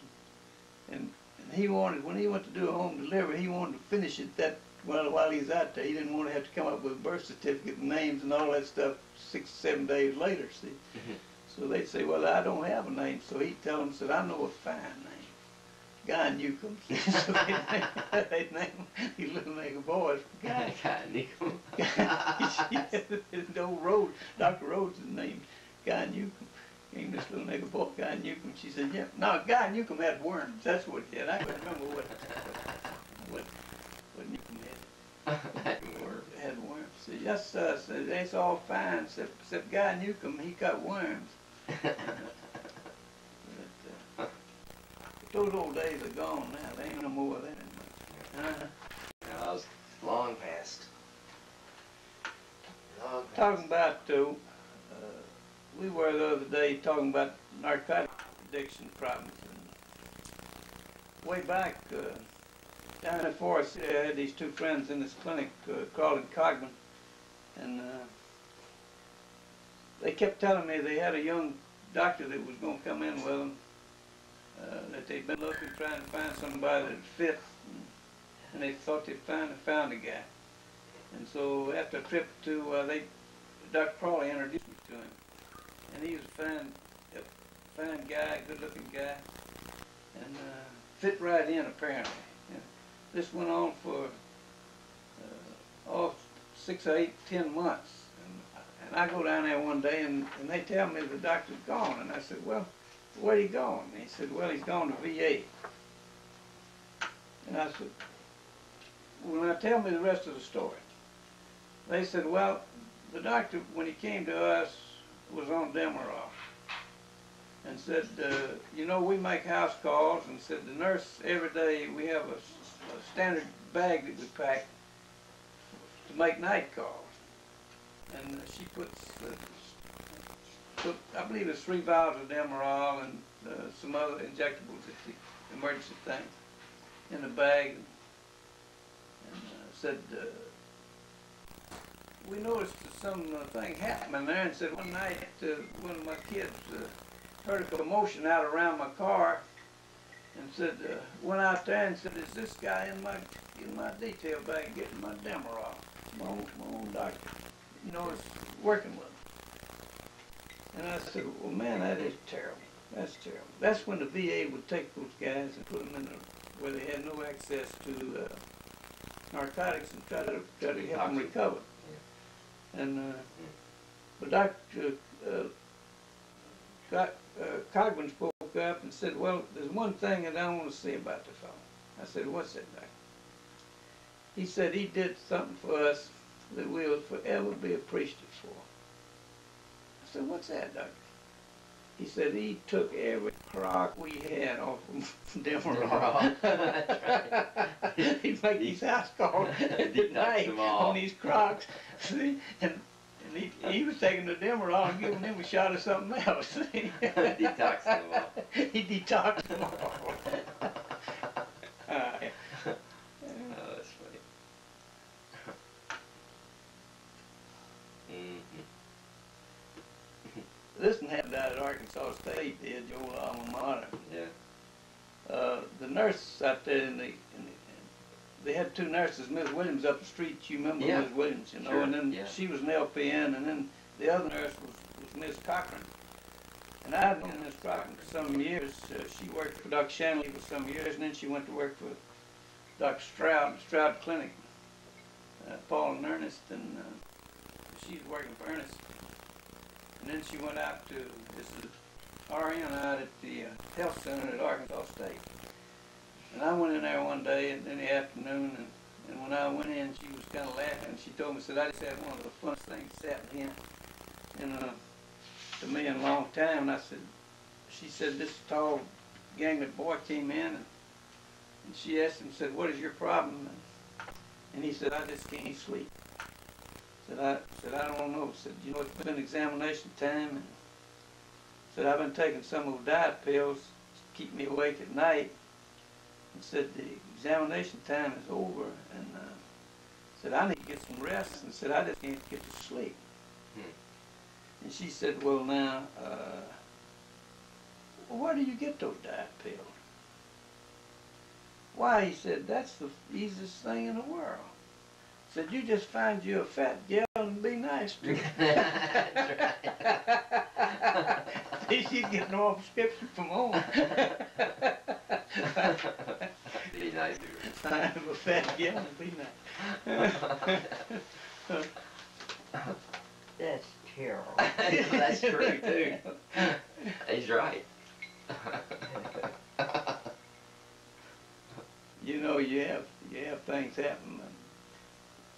and he wanted, when he went to do a home delivery, he wanted to finish it while he was out there. He didn't want to have to come up with a birth certificate and names and all that stuff 6 or 7 days later, see. So they'd say, well, I don't have a name. So he'd tell them, said, I know a fine name, Guy Newcomb. So they'd name these little nigger boys, Guy Newcomb. The old Rhodes, Dr. Rhodes' name, Guy Newcomb. Came this little nigger boy, Guy Newcomb. She said, yeah. No, Guy Newcomb had worms. That's what he had. I can't remember what Newcomb had. Had worms. See, yes, sir. So that's all fine, except Guy Newcomb, he got worms. But those old days are gone now. There ain't no more of that. No, it's long past. Long past. Talking about, we were the other day talking about narcotic addiction problems. And way back down in Forest City, I had these two friends in this clinic, Carl and Cogman, and they kept telling me they had a young doctor that was going to come in with them, that they'd been looking, trying to find somebody that fit, and they thought they'd found a guy. And so after a trip to, Dr. Crawley introduced me to him. And he was a fine guy, good-looking guy, and fit right in apparently. Yeah. This went on for 6 or 8, 10 months. And I go down there one day, and they tell me the doctor's gone. And I said, well, where'd he go? And he said, well, he's gone to VA. And I said, well, now tell me the rest of the story. They said, well, the doctor, when he came to us, was on Demerol. And said, you know, we make house calls, and said the nurse, every day we have a standard bag that we pack to make night calls. And she puts, I believe it's 3 vials of Demerol and some other injectables at the emergency thing in the bag. And said, we noticed something happening there, and said one night one of my kids heard a commotion out around my car, and said went out there and said, is this guy in my detail bag getting my Demerol? My own doctor, you know, is working with him. And I said, well, man, that is terrible. That's terrible. That's when the VA would take those guys and put them in where they had no access to narcotics and try to help them recover. And but Dr. Cogman spoke up and said, well, there's one thing that I want to say about the fellow. I said, what's that, Doctor? He said he did something for us that we'll forever be appreciative for. I said, what's that, Doctor? He said he took every crock we had off of Demerol. He'd make these house calls at night on these crocks, see? And he was taking the Demerol and giving them a shot of something else. See? Detoxed them all. He detoxed them all. Yeah. Oh, that's funny. This happened out at Arkansas State, did, your old alma mater. Yeah. The nurse out there they had 2 nurses, Ms. Williams up the street, you remember Yeah. Ms. Williams, you know, Sure. and then Yeah. she was an LPN, and then the other nurse was Ms. Cochran. And I had known Ms. Cochran for some years. She worked for Dr. Shanley for some years, and then she went to work for Dr. Stroud Clinic, Paul and Ernest, and she was working for Ernest. And then she went out to, this is RN out at the health center at Arkansas State. And I went in there one day in the afternoon, and when I went in, she was kind of laughing. She told me, said, I just had one of the funnest things happened here to me in a long time. And I said, she said, this tall, gangly boy came in, and she asked him, said, what is your problem? And he said, I just can't sleep. I don't know. Said, you know, it's been examination time. And said, I've been taking some of those diet pills to keep me awake at night. And said, the examination time is over. And said, I need to get some rest. And said, I just can't get to sleep. And she said, well, now, well, where do you get those diet pills? Why, he said, that's the easiest thing in the world. Said, you just find you a fat gal and be nice to her. See, she's getting no prescription from home. Be nice to her. Find a fat gal and be nice. That's terrible. That's true too. He's right. You know, you have things happen.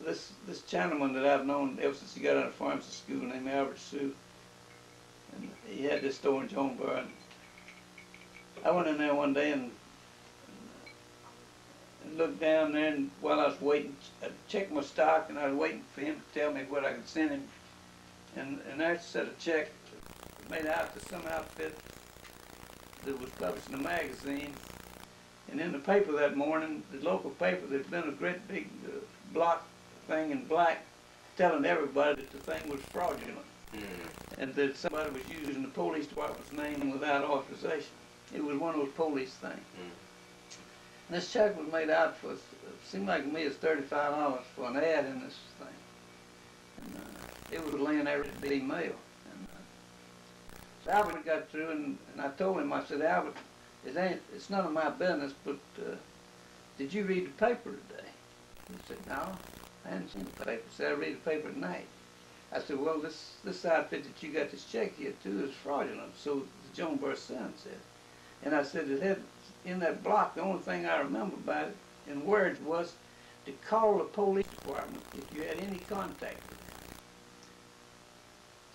This Chinaman that I've known ever since he got out of pharmacy school named Albert Sue, and he had this store in Jonesboro. And I went in there one day and looked down there, and while I was waiting, I checked my stock, and I was waiting for him to tell me what I could send him. And I sent a check made out to some outfit that was published in a magazine. And in the paper that morning, the local paper, there'd been a great big block thing in black telling everybody that the thing was fraudulent. And that somebody was using the police department's name without authorization. It was one of those police things. And this check was made out for, it seemed like to me it's $35 for an ad in this thing. And it was laying there at the mail. And so Albert got through, and I told him, I said, Albert, it's none of my business, but did you read the paper today? He said, no, I hadn't seen the paper. He said, I read the paper at night. I said, well, this outfit that you got this check here to is fraudulent, so the Jonesboro Sun said. And I said, it had, in that block, the only thing I remember about it in words was to call the police department if you had any contact with them.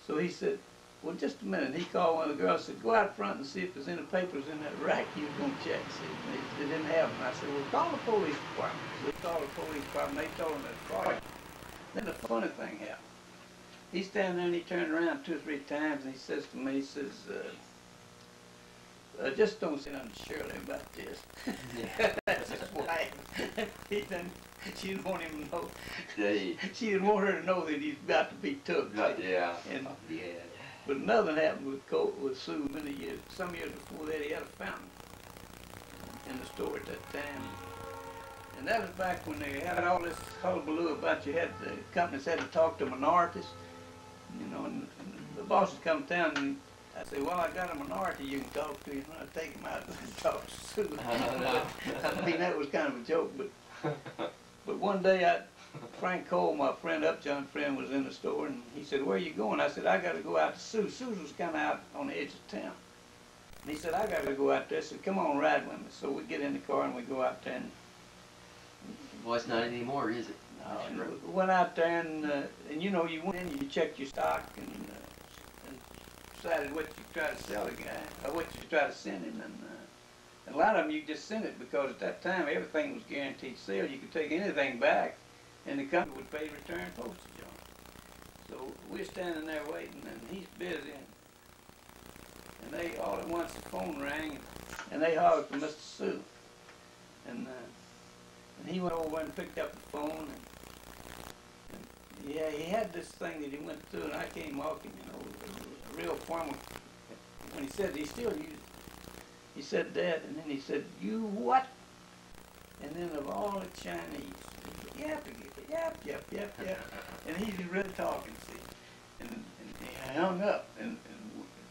So he said, well, just a minute. He called one of the girls and said, go out front and see if there's any papers in that rack you was going to check. See, they didn't have them. I said, well, call the police department. So they called the police department. They told them that fraud. Then the funny thing happened. He's standing there and he turned around 2 or 3 times and he says to me, he says, just don't say nothing to Shirley about this. Yeah. That's his wife. She didn't want him to know. Gee. She didn't want her to know that he's about to be took. Yeah. And, Yeah. but nothing happened with Sue many years. Some years before that, he had a fountain in the store at that time. And that was back when they had all this hullabaloo about the companies had to talk to minorities. You know, and the bosses come down and I say, well, I got a minority you can talk to. You know, I take him out and talk to Sue. I mean, that was kind of a joke, but one day Frank Cole, my friend, Upjohn friend, was in the store, and he said, where are you going? I said, I got to go out to Sue. Sue was kind of out on the edge of town. And he said, I got to go out there. I said, come on, ride with me. So we get in the car and we go out there. And, Well, it's not anymore, is it? no, and we went out there, and you know, you went in and you checked your stock and decided what you try to sell the guy, or what you try to send him. And a lot of them you just sent it because at that time everything was guaranteed sale. You could take anything back, and the company would pay return postage on it. So we're standing there waiting, and he's busy, and they all at once the phone rang, and they hollered for Mr. Sue, and he went over and picked up the phone, and yeah, he had this thing that he went through, and I came off him, you know, a real formal. When he said he still used. He said that, and then he said, you what? And then of all the Chinese, yap, yap, yap, yap, yap. And he's really talking, see. And he hung up. And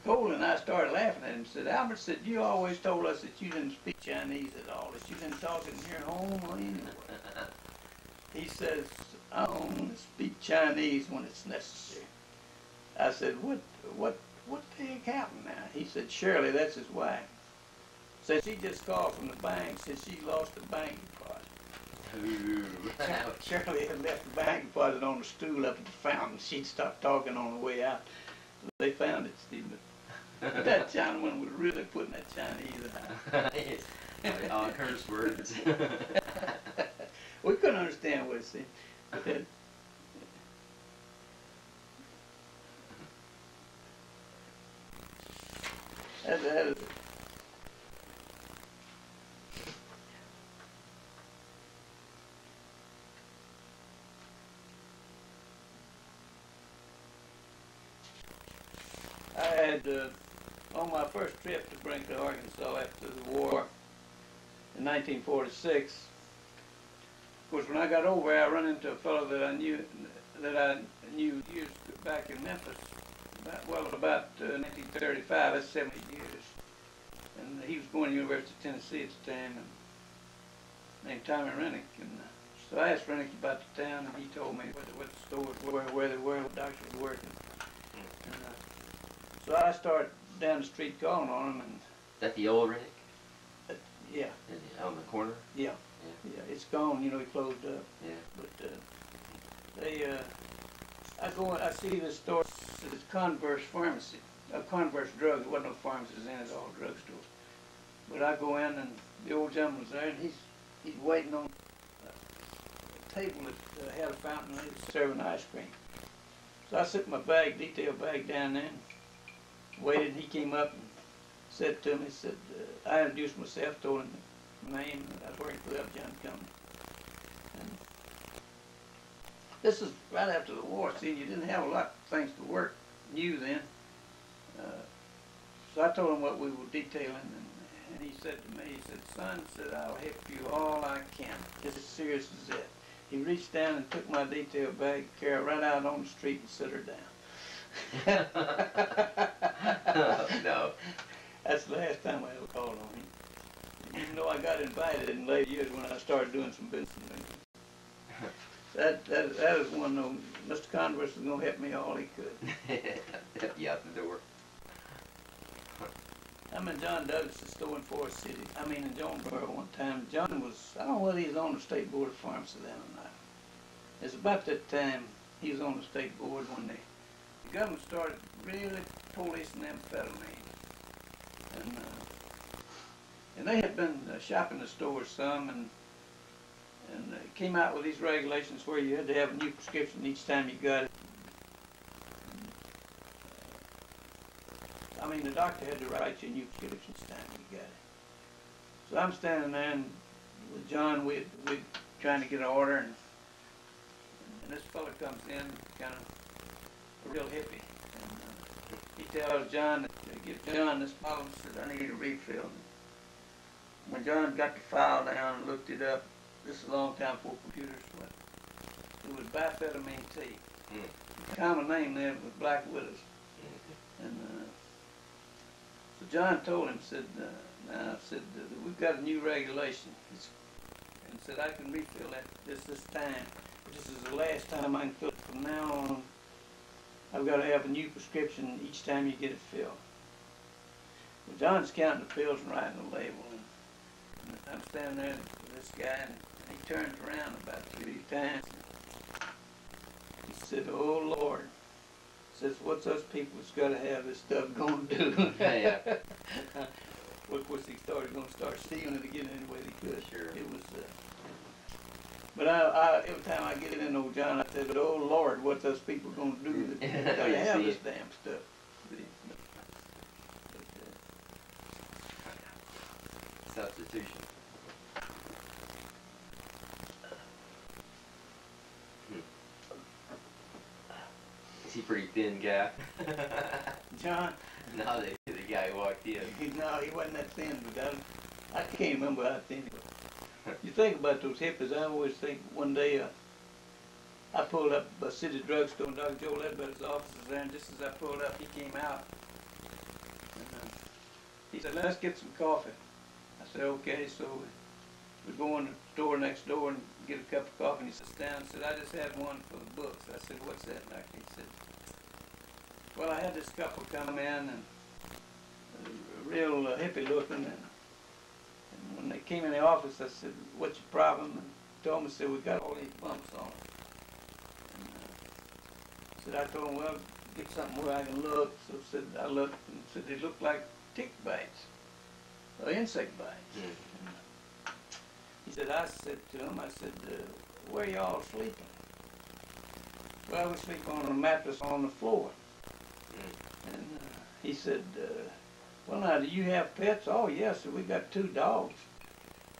Cole and I started laughing at him and said, Albert said, you always told us that you didn't speak Chinese at all, that you didn't talk in your home or anywhere. He says, I only speak Chinese when it's necessary. I said, what the heck happened now? He said, Shirley, that's his wife. Said she just called from the bank, said she lost the bank deposit. Ooh. Shirley had left the bank deposit on the stool up at the fountain. She'd stopped talking on the way out. They found it, Steve. But that Chinaman was really putting that Chinese out. All curse words. We couldn't understand what it said. But that is I had on my first trip to Brinkley, Arkansas after the war in 1946, of course, when I got over there, I run into a fellow that I knew years back in Memphis, about 1935, that's 70 years. And he was going to the University of Tennessee at the time, and named Tommy Rennick. And so I asked Rennick about the town, and he told me what the stores were, where they were, what doctors were working. And, so I started down the street calling on him, and That the old Rennick? yeah, On the corner? yeah, it's gone. You know, he closed up. Yeah. But I see this store. It's Converse Pharmacy, Converse Drug. There wasn't no pharmacies in it, all drugstore. But I go in, and the old gentleman was there, and he's waiting on a table that had a fountain, and he was serving ice cream. So I set my detail bag down there, and waited, and he came up and said to me, he said, I introduced myself, told him my name, and I was working for the John Company. And this is right after the war. See, you didn't have a lot of things to work new then. So I told him what we were detailing, and he said to me, he said, son, said, I'll help you all I can. Just as serious as that. He reached down and took my detail bag, carried right out on the street and set her down. Oh, no. That's the last time I ever called on him. Even though I got invited in later years when I started doing some business. That is one of them. Mr. Converse was going to help me all he could. Help you out the door. I'm in John Douglas' store in Forest City. In Jonesboro one time. John was, I don't know whether he was on the State Board of Pharmacy then or not. It's about that time he was on the State Board when the government started really policing amphetamine. And they had been shopping the stores some, and came out with these regulations where you had to have a new prescription each time you got it. The doctor had to write you a new prescription each time you got it. So I'm standing there, and with John, we're trying to get an order, and this fella comes in, kind of a real hippie, and he tells John to give John this bottle and said, I need a refill. When John got the file down and looked it up, this is a long time before computers went, it was biphetamine T. The common name there was Black Widows. And so John told him, said, we've got a new regulation. And said, I can refill that this time. But this is the last time I can fill it. From now on, I've got to have a new prescription each time you get it filled. Well, John's counting the pills and writing the label. And I'm standing there with this guy, and he turns around about 3 times. He said, oh, Lord. Says, what's those people that's got to have this stuff going to do? Yeah. Well, of course, he started going to start stealing it again any way he could. Sure. It was, but I every time I get in old John, I said, oh, Lord, what's those people going to do that got to have this damn stuff? Substitution. Is he pretty thin guy? John? No, the guy who walked in. No, he wasn't that thin, but I can't remember how thin he was. You think about those hippies, I always think one day I pulled up a city drugstore and Dr. Joe Ledbetter's office was there, and just as I pulled up, he came out. And, he said, let's get some coffee. I said, okay, so we go in the store next door and get a cup of coffee, and he sits down and said, I just had one for the books. I said, what's that, doctor? He said, well, I had this couple come in, and real hippie looking, and when they came in the office, I said, what's your problem? And told them, I said, we got all these bumps on us. And, I told him, well, get something where I can look. So said, I looked and said, they look like tick bites, or insect bites. And, he said, I said to him, I said, where y'all sleeping? Well, we sleep on a mattress on the floor. And he said, well, now, do you have pets? Oh, yes, we got 2 dogs.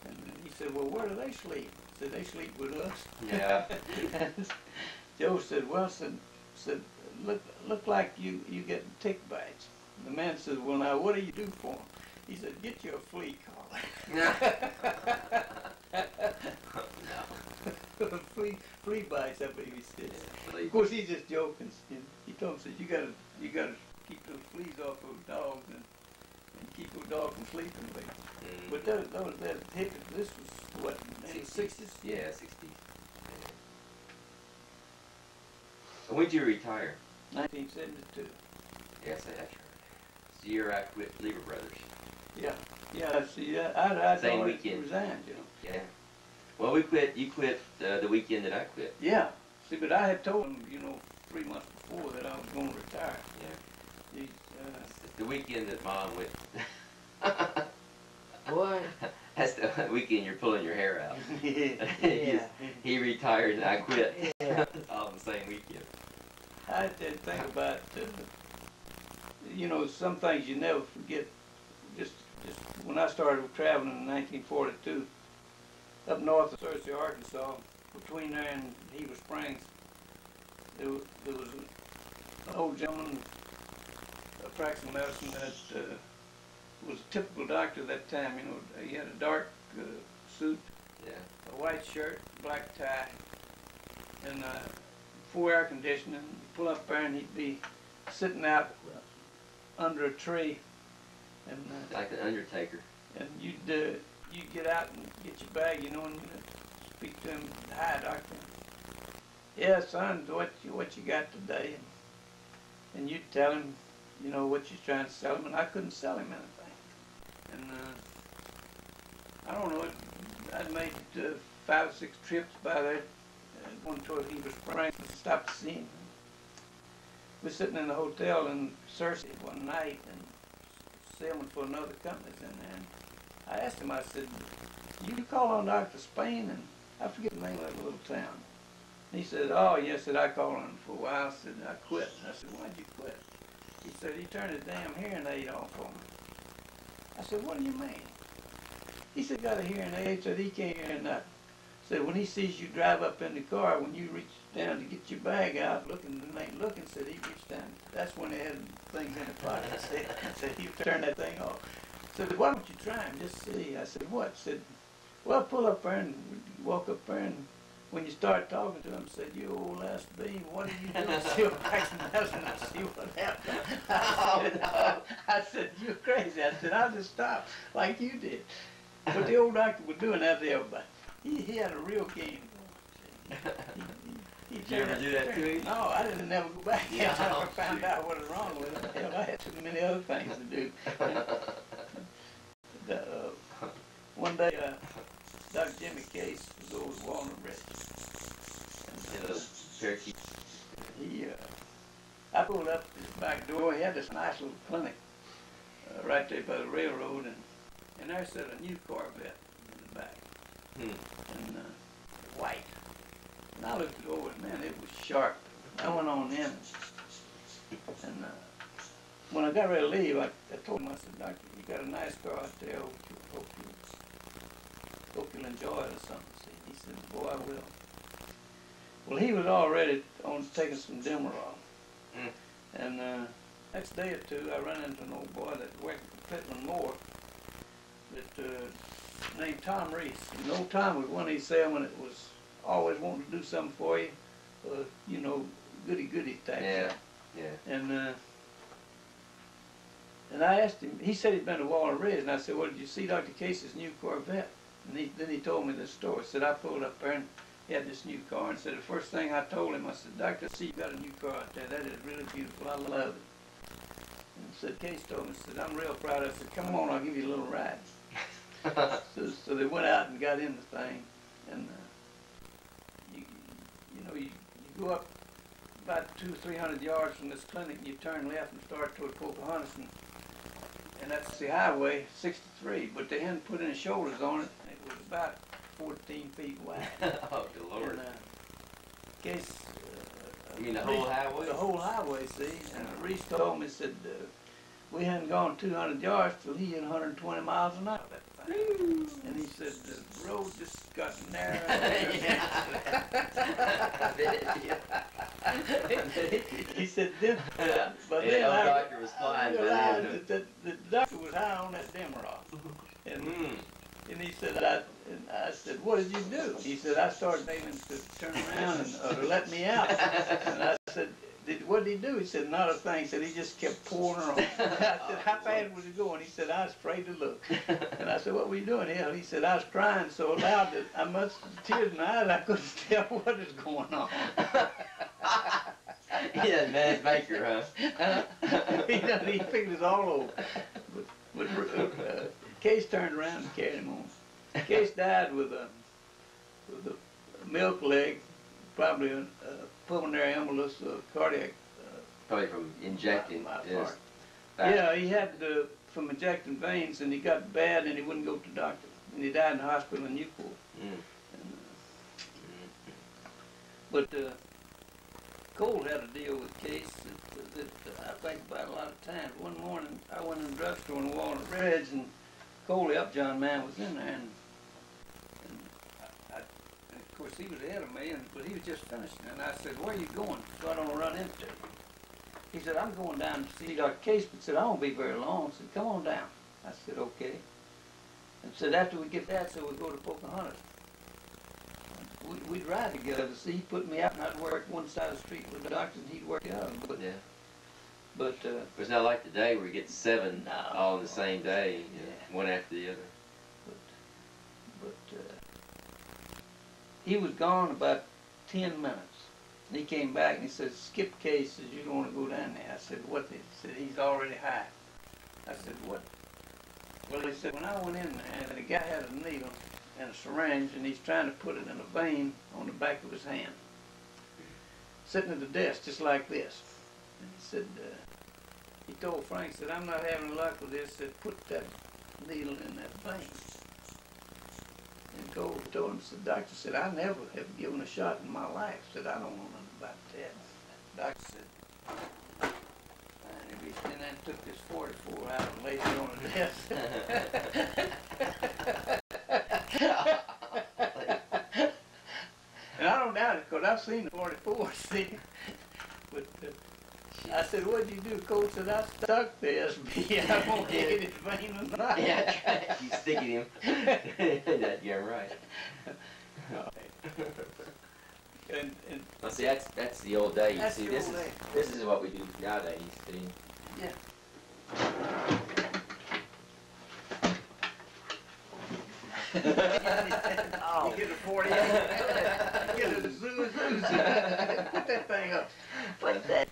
And he said, well, where do they sleep? I said, they sleep with us. Yeah. Joe said, well, said look like you getting tick bites. The man says, well, now, what do you do for him? He said, get you a flea collar. No. flea bites, I believe he said. Flea. Of course, he's just joking. He told him, said, you gotta keep those fleas off those dogs and keep those dogs from sleeping with you. But this was what, in the 60s? Yeah, 60s. So when did you retire? 1972. Yes, that's right. It's the year I quit Lever Brothers. Yeah, see, I Same already weekend. resigned, you know. Yeah. Well, you quit the weekend that I quit. Yeah. See, but I had told him, 3 months before that I was going to retire. Yeah. He, It's the weekend that Mom went. What? That's the weekend you're pulling your hair out. Yeah. He retired and I quit. Yeah. All the same weekend. I did think about, some things you never forget. Just when I started traveling in 1942, up north of Searcy, Arkansas, between there and Heber Springs, there was an old gentleman practicing medicine that was a typical doctor at that time. He had a dark suit, Yeah. a white shirt, black tie, and full air conditioning. You pull up there and he'd be sitting out under a tree, and Like an undertaker. and you'd get out and get your bag, and speak to him. Hi, doctor. Yeah, son, what you got today? And you'd tell him, what you're trying to sell him, and I couldn't sell him anything. And I don't know, I'd made 5 or 6 trips by there, going toward Heber Springs, and stopped to see him. We were sitting in the hotel in Searcy one night and sailing for another company in there. And I asked him, I said, you call on Dr. Spain? And I forget the name of that little town. And he said, oh, yes, I called on him for a while. I said, I quit. And I said, why'd you quit? He said, he turned his damn hearing aid off on me. I said, what do you mean? He said, got a hearing aid, said he can't hear nothing. Said, when he sees you drive up in the car, when you reach down to get your bag out, looking and ain't looking, said he reached down. That's when they had things in the pocket. Said he turned that thing off. Said, why don't you try and just see? I said, what? Said, well, pull up there and walk up there, and when you start talking to him, said, you old ass bean, what are you doing? See what I can see what happened. I said, you're crazy. I said, I'll just stop like you did. But the old doctor was doing that to everybody. He had a real game going. Did you ever do that to him? No, I didn't never go back Yeah. until I found out what was wrong with him. Hell, I had too many other things to do. One day, Dr. Jimmy Case was over at Walnut Ridge. In the parakeet. I pulled up his back door. He had this nice little clinic right there by the railroad, and there sat a new Corvette in the back. And white. And I looked it over, and man, it was sharp. I went on in, and when I got ready to leave, I told him, I said, Doctor, you got a nice car out there. Hope you'll enjoy it or something. See, he said, boy, I will. Well, he was already on taking some Demerol. And next day or two, I ran into an old boy that worked at Pittman Moore that named Tom Reese. And old Tom was one of these salesmen that was always wanting to do something for you, goody-goody type. Yeah, yeah. And I asked him, he said he'd been to Walnut Ridge, and I said, well, did you see Dr. Case's new Corvette? And then he told me this story. Said, I pulled up there and he had this new car, and said, the first thing I told him, I said, Doctor, I see you got a new car out there. That is really beautiful. I love it. And said, Case told me, said, I'm real proud. I said, come on, I'll give you a little ride. So they went out and got in the thing, and you go up about 200 or 300 yards from this clinic, and you turn left and start toward Pocahontas, and that's the highway 63. But they hadn't put any shoulders on it. It was about 14 feet wide. Oh, good Lord. And, Case. You mean the whole highway? The whole highway, see. And Reese told me, said, we hadn't gone 200 yards till he hit 120 miles an hour. That thing. And he said, the road just got narrow. he said, then, but And then the I doctor was flying by realized then. that the doctor was high on that Demerol. And, and he said, and I said, what did you do? He said, I started aiming to turn around and to let me out. And I said, what did he do? He said, not a thing. He said, he just kept pouring her on. I said, how fast was he going? He said, I was afraid to look. And I said, what were you doing here? He said, I was crying so loud that I must have tears in my eyes, I couldn't tell what is going on. He's a mad maker, huh? He figured it all over. But Case turned around and carried him on. Case died with a milk leg, probably a pulmonary embolus, cardiac. Probably from injecting my his part. back. Yeah, he had from injecting veins, and he got bad, and he wouldn't go to the doctor, and he died in the hospital in Eufaula. But Cole had a deal with Case that I think about a lot of times. One morning, I went in the drugstore in Walnut Ridge, and Coley Upjohn man was in there, and of course he was ahead of me, but he was just finishing, and I said, where are you going, so I don't run into him? He said, I'm going down to see Dr. Case, but said, I won't be very long. I said, come on down. I said, okay. And said, after we get that, so we go to Pocahontas. We'd ride together. See, he put me out, and I'd work one side of the street with the doctor, and he'd work the other. But, Yeah. But It's not like today where you get 7 No. all in the same day, Yeah. one after the other. But he was gone about 10 minutes. And he came back and he said, Skip Case says, you don't want to go down there. I said, what? He said, he's already high. I said, what? Well, he said, when I went in there, the guy had a needle and a syringe, and he's trying to put it in a vein on the back of his hand. Sitting at the desk, just like this. And he said, he told Frank, said, I'm not having luck with this. Said, put that needle in that vein. And Cole told him, the doctor said, I never have given a shot in my life. Said, I don't know nothing about that. The doctor said, and he reached in there and took this 44 out and laid it on the desk. And I don't doubt it, because I've seen the 44, see? But I said, what'd you do? Cole said, I stuck the SB. I won't get his vein or not. Yeah, you sticking him. Yeah, right. And Well, see, that's the old days. That's See, the this old is days. this is what we do nowadays. See? yeah. You get a 48, you get a zoo. Put that thing up. Put that.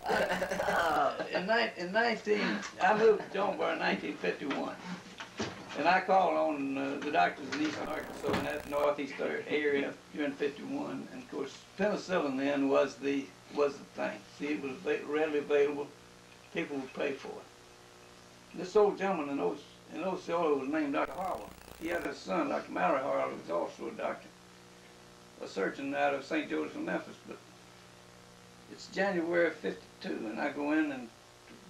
I moved to Jonesboro in 1951. And I called on the doctors in eastern Arkansas in that northeast area during 51. And of course, penicillin then was the thing. See, it was readily available. People would pay for it. This old gentleman in Osceola was named Dr. Harlow. He had a son, Dr. Mallory Harlow, who was also a doctor, a surgeon out of St. Joseph, Memphis. But it's January 52, and I go in and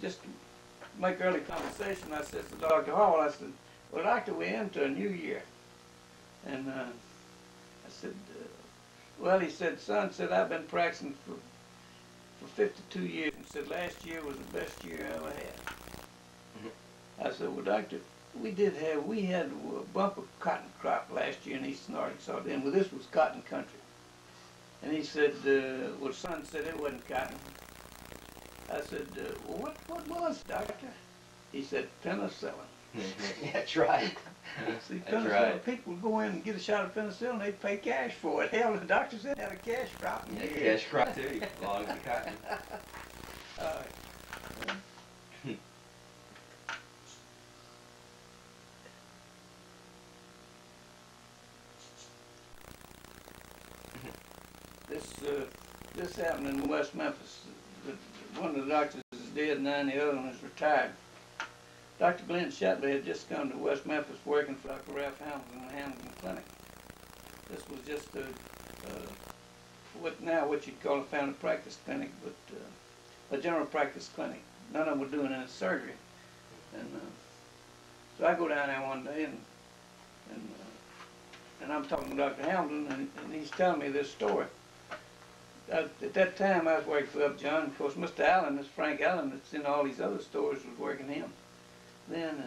just to make early conversation, I said to Dr. Harlow, I said, well, doctor, we're into a new year. And I said, well, he said, son, said, I've been practicing for 52 years. And said, last year was the best year I ever had. I said, well, doctor, we had a bumper cotton crop last year in eastern Arkansas. Then, well, this was cotton country. And he said, well, son said it wasn't cotton. I said, well, what was, doctor? He said, penicillin. That's right. See, That's penicillin, right. people would go in and get a shot of penicillin, they'd pay cash for it. Hell, the doctor said they had a cash crop. Yeah, cash crop too. Long as the cotton. This happened in West Memphis. One of the doctors is dead and now the other one is retired. Dr. Glenn Shatley had just come to West Memphis working for Dr. Ralph Hamilton in the Hamilton Clinic. This was just what you'd call a family practice clinic, but a general practice clinic. None of them were doing any surgery. And so I go down there one day and I'm talking to Dr. Hamilton and he's telling me this story. at that time I was working for Upjohn. Of course, Mr. Allen, this Frank Allen, that's in all these other stores, was working him then,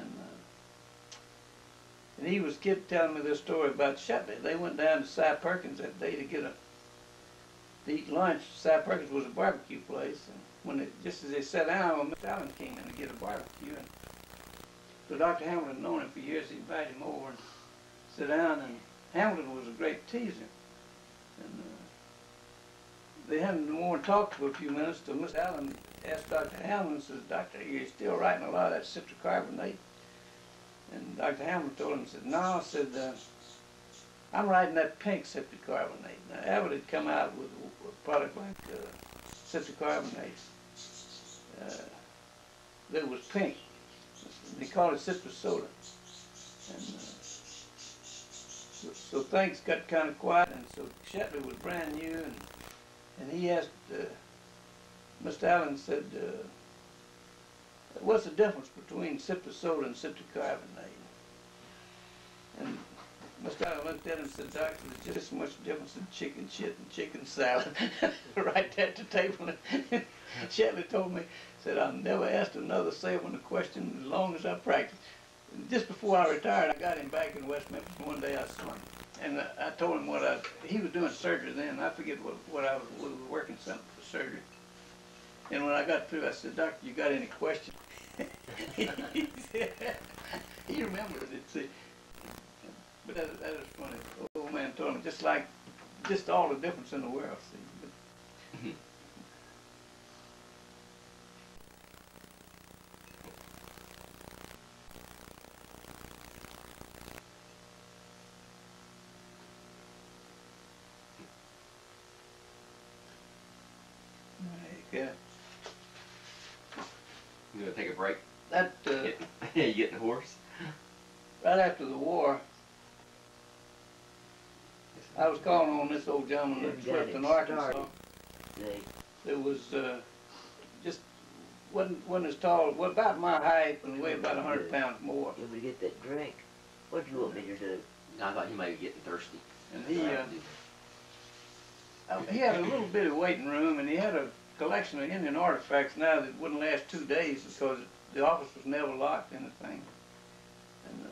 and he was telling me this story about Shetley. They went down to Cy Perkins that day to eat lunch. Cy Perkins was a barbecue place, and just as they sat down, Mr. Allen came in to get a barbecue. And so Dr. Hamilton had known him for years. He invited him over and sit down, and Hamilton was a great teaser. And they hadn't more talked for a few minutes till Mr. Allen asked Dr. Hamilton, says, "Doctor, you're still writing a lot of that citric carbonate?" And Dr. Hamilton told him, said, "No," said, "I'm writing that pink citric carbonate." Now, Abbott had come out with a product like citric carbonate that was pink. They called it citrus soda. And so things got kind of quiet, and so Shetley was brand new, and he asked, Mr. Allen said, "What's the difference between citrus soda and citric carbonate?" And Mr. Allen looked at him and said, "Doctor, there's just as much difference in chicken shit and chicken salad." Right there at the table. Shetley told me, said, "I've never asked another salesman a question as long as I practiced." Just before I retired, I got him back in West Memphis. One day I saw him, and I told him he was doing surgery then. I forget what we were working something for surgery. And when I got through, I said, "Doctor, you got any questions?" He remembered it, see. But that was funny. The old man told me just all the difference in the world, see. But, yeah. You gonna take a break? That Yeah, you getting hoarse? right after the war, I was calling on this old gentleman that lived in Arkansas. It was just wasn't as tall, well, about my height, and weighed about 100 pounds more. You want me to get that drink? What do you want me to do? I thought you might be getting thirsty. And he had a little bit of waiting room, and he had a collection of Indian artifacts now that wouldn't last 2 days because the office was never locked in the thing. And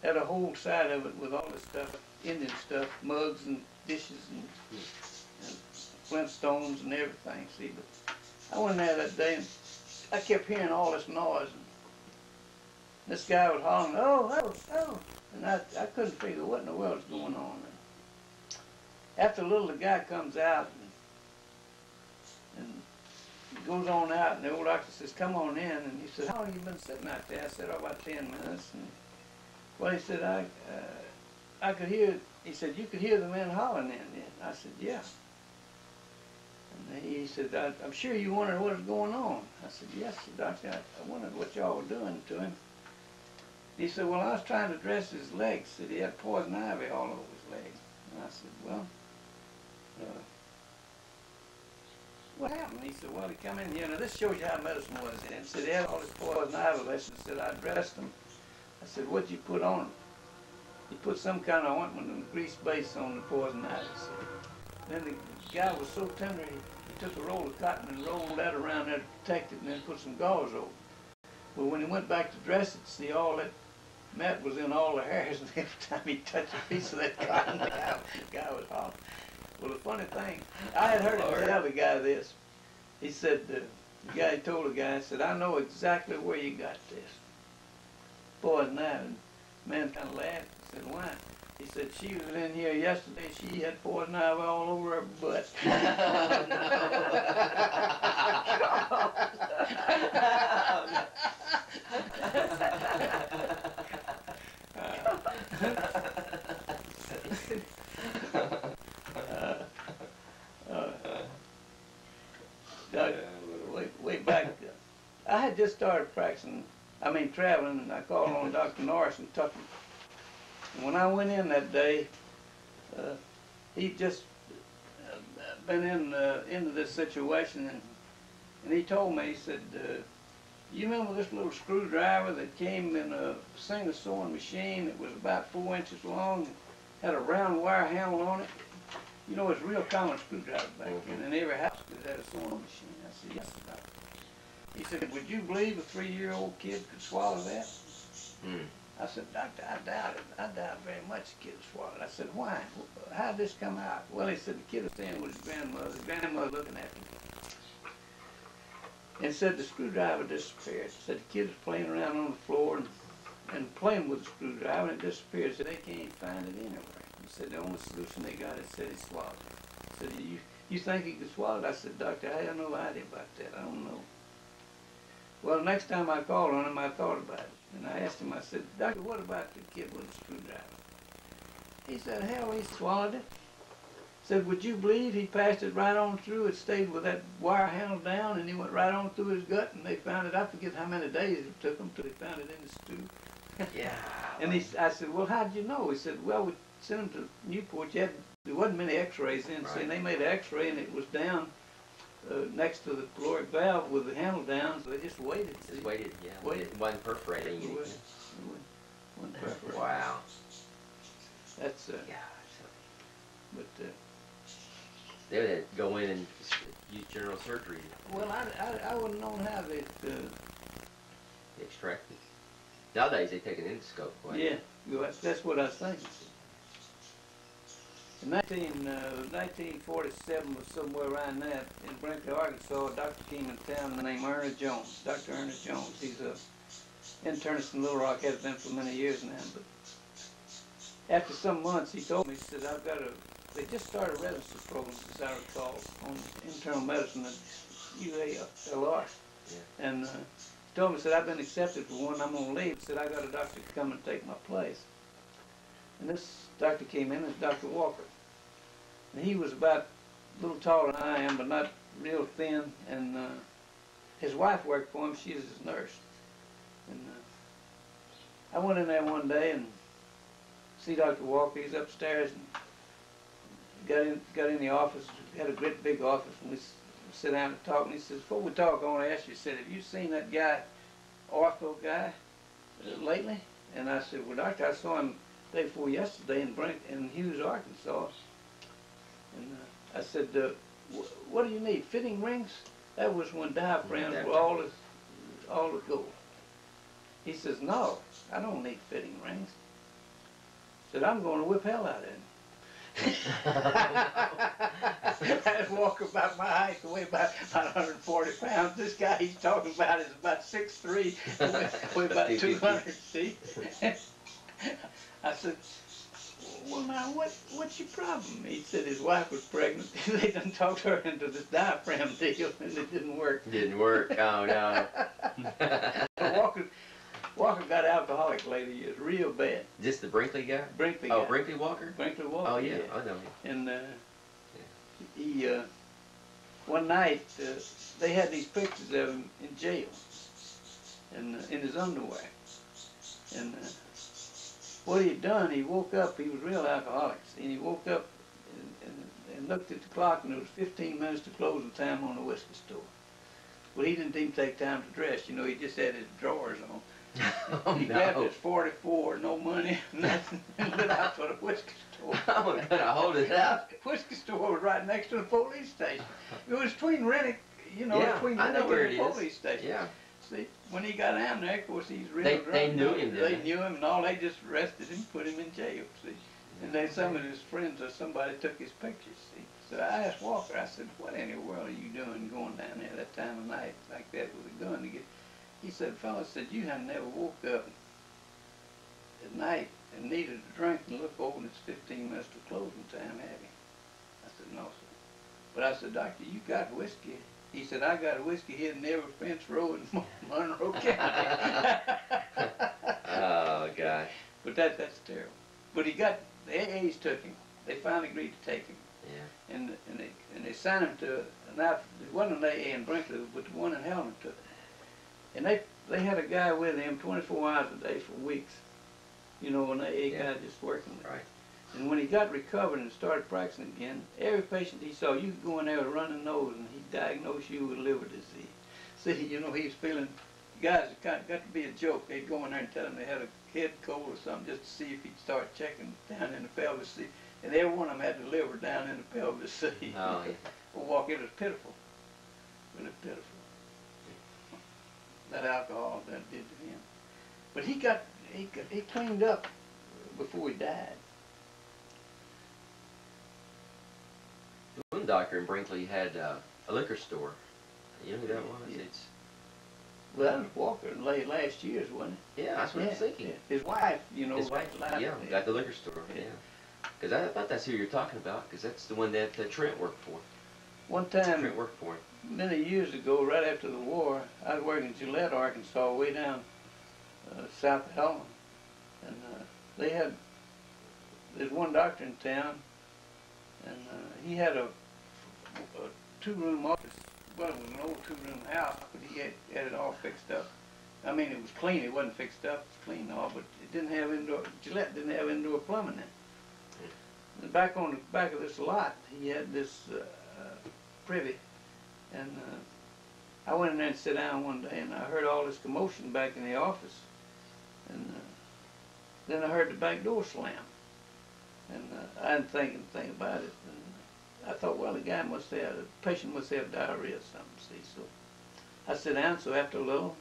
had a whole side of it with all this stuff, Indian stuff, mugs and dishes and flintstones and everything, see. But I went in there that day and I kept hearing all this noise. And this guy was hollering, "Oh, oh, oh." And I couldn't figure what in the world was going on. And after a little, the guy comes out and goes on out, and the old doctor says, "Come on in." And he said, "How long have you been sitting out there?" I said, "Oh, about 10 minutes. And, well, he said, I could hear," he said, "You could hear the men hollering in there." I said, "Yeah." And he said, "I'm sure you wondered what was going on." I said, "Yes, doctor, I wondered what y'all were doing to him." He said, "Well, I was trying to dress his legs." Said he had poison ivy all over his legs. And I said, "Well, what happened?" He said, "Well, he come in here." Now, this shows you how medicine was then. He said he had all this poison ivy left. He said, "I dressed him." I said, "What'd you put on him?" He put some kind of ointment and grease base on the poison ivy. So then the guy was so tender, he took a roll of cotton and rolled that around there to protect it, and then put some gauze over. Well, when he went back to dress it, see, all that mat was in all the hairs, and every time he touched a piece of that cotton, the guy was hollering. Well, the funny thing, I had heard him tell the guy this. He said, the guy told the guy, said, "I know exactly where you got this poison ivy." And the man kind of laughed. He said, "Why?" He said, "She was in here yesterday. She had poison ivy all over her butt." Way back, I had just started traveling, and I called on Dr. Norris and took him. And when I went in that day, he'd just been into this situation, and he told me, he said, "You remember this little screwdriver that came in a Singer sewing machine that was about 4 inches long, had a round wire handle on it?" you know, it's a real common screwdriver back then, and every house had a sewing machine. I said, yes, doctor. He said, would you believe a 3-year-old kid could swallow that? I said, doctor, I doubt it. I doubt very much the kid swallowed it. I said, why? How'd this come out? Well, he said the kid was standing with his grandmother looking at him. And said the screwdriver disappeared. Said the kid was playing around on the floor and playing with the screwdriver, and it disappeared. Said they can't find it anywhere. He said the only solution they got is said he swallowed it. Said, you think he could swallow it? I said, doctor, I have no idea about that. I don't know. Well, the next time I called on him, I thought about it. And I asked him, I said, doctor, what about the kid with the screwdriver? He said, hell, he swallowed it. Said, would you believe he passed it right on through? It stayed with that wire handle down, and he went right on through his gut, and they found it. I forget how many days it took them till they found it in the stew. Yeah. And I said, well, how'd you know? He said, well, we sent him to Newport. There wasn't many x-rays then, Right. so they made an x-ray, and it was down next to the caloric valve with the handle down, so they just waited. Just waited, yeah. Waited. It wasn't perforating. It wasn't perforated. Wow. That's, Yeah. but, They would have to go in and use general surgery well, I wouldn't know how they, to extract it. Nowadays they take an endoscope. yeah, that's what I was thinking. In 1947 or somewhere around that, in Brinkley, Arkansas, a doctor came in town named Ernest Jones, Dr. Ernest Jones. He's a internist in Little Rock, has been for many years now. But after some months, he told me, he said, they just started a residency program, as I recall, on internal medicine at Eufaula. Yeah. And he told me, said, I've been accepted for one, I'm going to leave. He said, I got a doctor to come and take my place. And this doctor came in, it's Dr. Walker. And he was about a little taller than I am, but not real thin. And his wife worked for him, she was his nurse. And I went in there one day and see Dr. Walker. He's upstairs and got in the office, had a great big office, and we sit down and talk. And he says, before we talk, I want to ask you, he said, have you seen that guy, ortho guy, lately? And I said, well, doctor, I saw him day before yesterday in Hughes, Arkansas. And I said, what do you need, fitting rings? That was when diaphragms were all the go. He says, no, I don't need fitting rings. I said, I'm going to whip hell out of him. That walker about my height, weigh about 140 pounds. This guy he's talking about is about 6'3", weigh about 200, see? I said, well, now, what's your problem? He said his wife was pregnant. They done talked her into this diaphragm deal, and it didn't work. Didn't work. Oh, no. Walker got alcoholic later years, real bad. Just the Brinkley guy? Brinkley Oh, guy. Brinkley Walker? Brinkley Walker. Oh, yeah. I know him. And he, one night, they had these pictures of him in jail, and in his underwear. And what he had done, he woke up, he was real alcoholic, and he woke up and looked at the clock, and it was 15 minutes to closing time on the whiskey store. Well, he didn't even take time to dress, you know, he just had his drawers on. Oh, he grabbed his 44, no money, nothing, and lit out for the whiskey store. I'm gonna hold it up. The whiskey store was right next to the police station. It was between Rennick, you know, Yeah, between I know Rennick where and it the is. police station. Yeah. See, when he got down there, of course, he's real They drunk. knew him, didn't They they? knew him and all. They just arrested him, put him in jail, see. And then some of his friends or somebody took his pictures, see. So I asked Walker, I said, what in the world are you doing going down there that time of night like that with a gun to get... He said, fella said, you have never woke up at night and needed a drink and look over and it's 15 minutes to closing time, have you? I said, no, sir. But I said, doctor, you got whiskey. He said, I got a whiskey here in every fence row in Monroe County. Oh, gosh. But that's terrible. But he got, the AAs took him. They finally agreed to take him. Yeah. And they signed him to, now, it wasn't an AA in Brinkley, but the one in Helena took him. And they had a guy with him 24 hours a day for weeks. You know, an AA guy just working with him. Right. And when he got recovered and started practicing again, every patient he saw, you could go in there with a running nose and he'd diagnose you with liver disease. See, you know, he was feeling, guys, it got to be a joke. They'd go in there and tell him they had a head cold or something just to see if he'd start checking down in the pelvis, And every one of them had the liver down in the pelvis. See? Oh, yeah. It was pitiful. Really pitiful. That alcohol that did to him. But he cleaned up before he died. One doctor in Brinkley had a liquor store. You know who that was? Yeah. It's Well, that was Walker last year's, wasn't it? yeah, that's what I was thinking. His wife, you know. His wife, yeah, got the liquor store. Yeah, because I thought that's who you're talking about. Because that's the one that Trent worked for. One time, Trent worked for him. many years ago, right after the war, I was working in Gillette, Arkansas, way down south of Helena, and there's one doctor in town, and he had a two-room office. Well, it was an old two-room house, but he had it all fixed up. I mean, it was clean. It wasn't fixed up. It was clean and all, but it didn't have indoor. Gillette didn't have indoor plumbing in it. And back on the back of this lot, he had this privy, and I went in there and sat down one day, and I heard all this commotion back in the office, and then I heard the back door slam, and I didn't think anything about it. And I thought, well, the patient must have diarrhea or something, see. So I sit down, so after a little,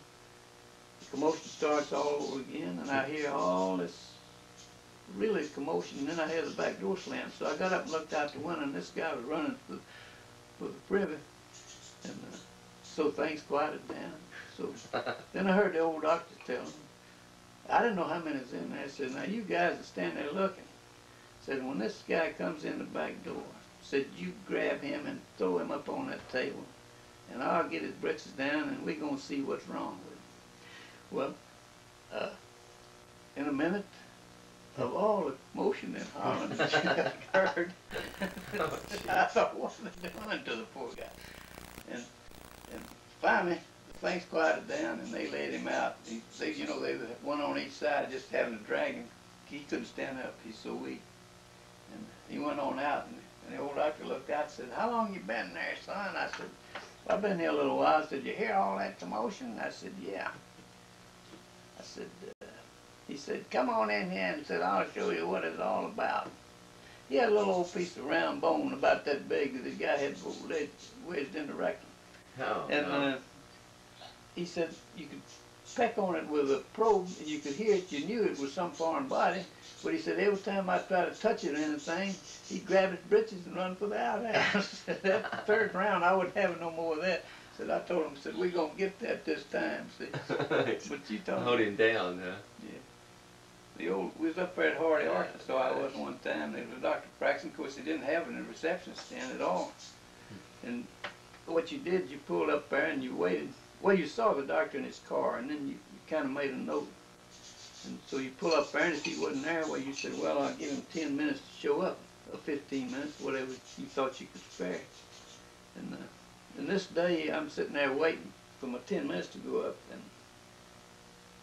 the commotion starts all over again, and I hear all this really commotion, and then I hear the back door slam. So I got up and looked out the window, and this guy was running for the privy, and so things quieted down. So then I heard the old doctor tell him, I didn't know how many was in there. I said, now you guys are standing there looking. Said, when this guy comes in the back door, said, you grab him and throw him up on that table, and I'll get his britches down, and we're going to see what's wrong with him. Well, in a minute, of all the motion in Holland that you had heard, I thought, what are they doing to the poor guy? And finally, things quieted down, and they laid him out. They were one on each side, just having to drag him. He couldn't stand up. He's so weak. And he went on out, and the old doctor looked out and said, how long you been there, son? I said, well, I've been here a little while. I said, you hear all that commotion? I said, yeah. I said, he said, come on in here, and said, I'll show you what it's all about. He had a little old piece of round bone about that big that the guy had wedged in the rectum. Oh, And no. he said you could peck on it with a probe, and you could hear it. You knew it was some foreign body. But he said every time I tried to touch it or anything, he'd grab his britches and run for the outhouse. That third round, I wouldn't have no more of that. Said I told him, said we're gonna get that this time. See? But you told Hold me. him down, huh? We was up there at Hardy, Arkansas. I was one time. There was a doctor practicing. Of course, he didn't have a receptionist stand at all. And what you did, you pulled up there and you waited. Well, you saw the doctor in his car, and then you kind of made a note. And so you pull up there, and if he wasn't there, well, you said, well, I'll give him 10 minutes to show up, or 15 minutes, whatever you thought you could spare. And this day, I'm sitting there waiting for my 10 minutes to go up,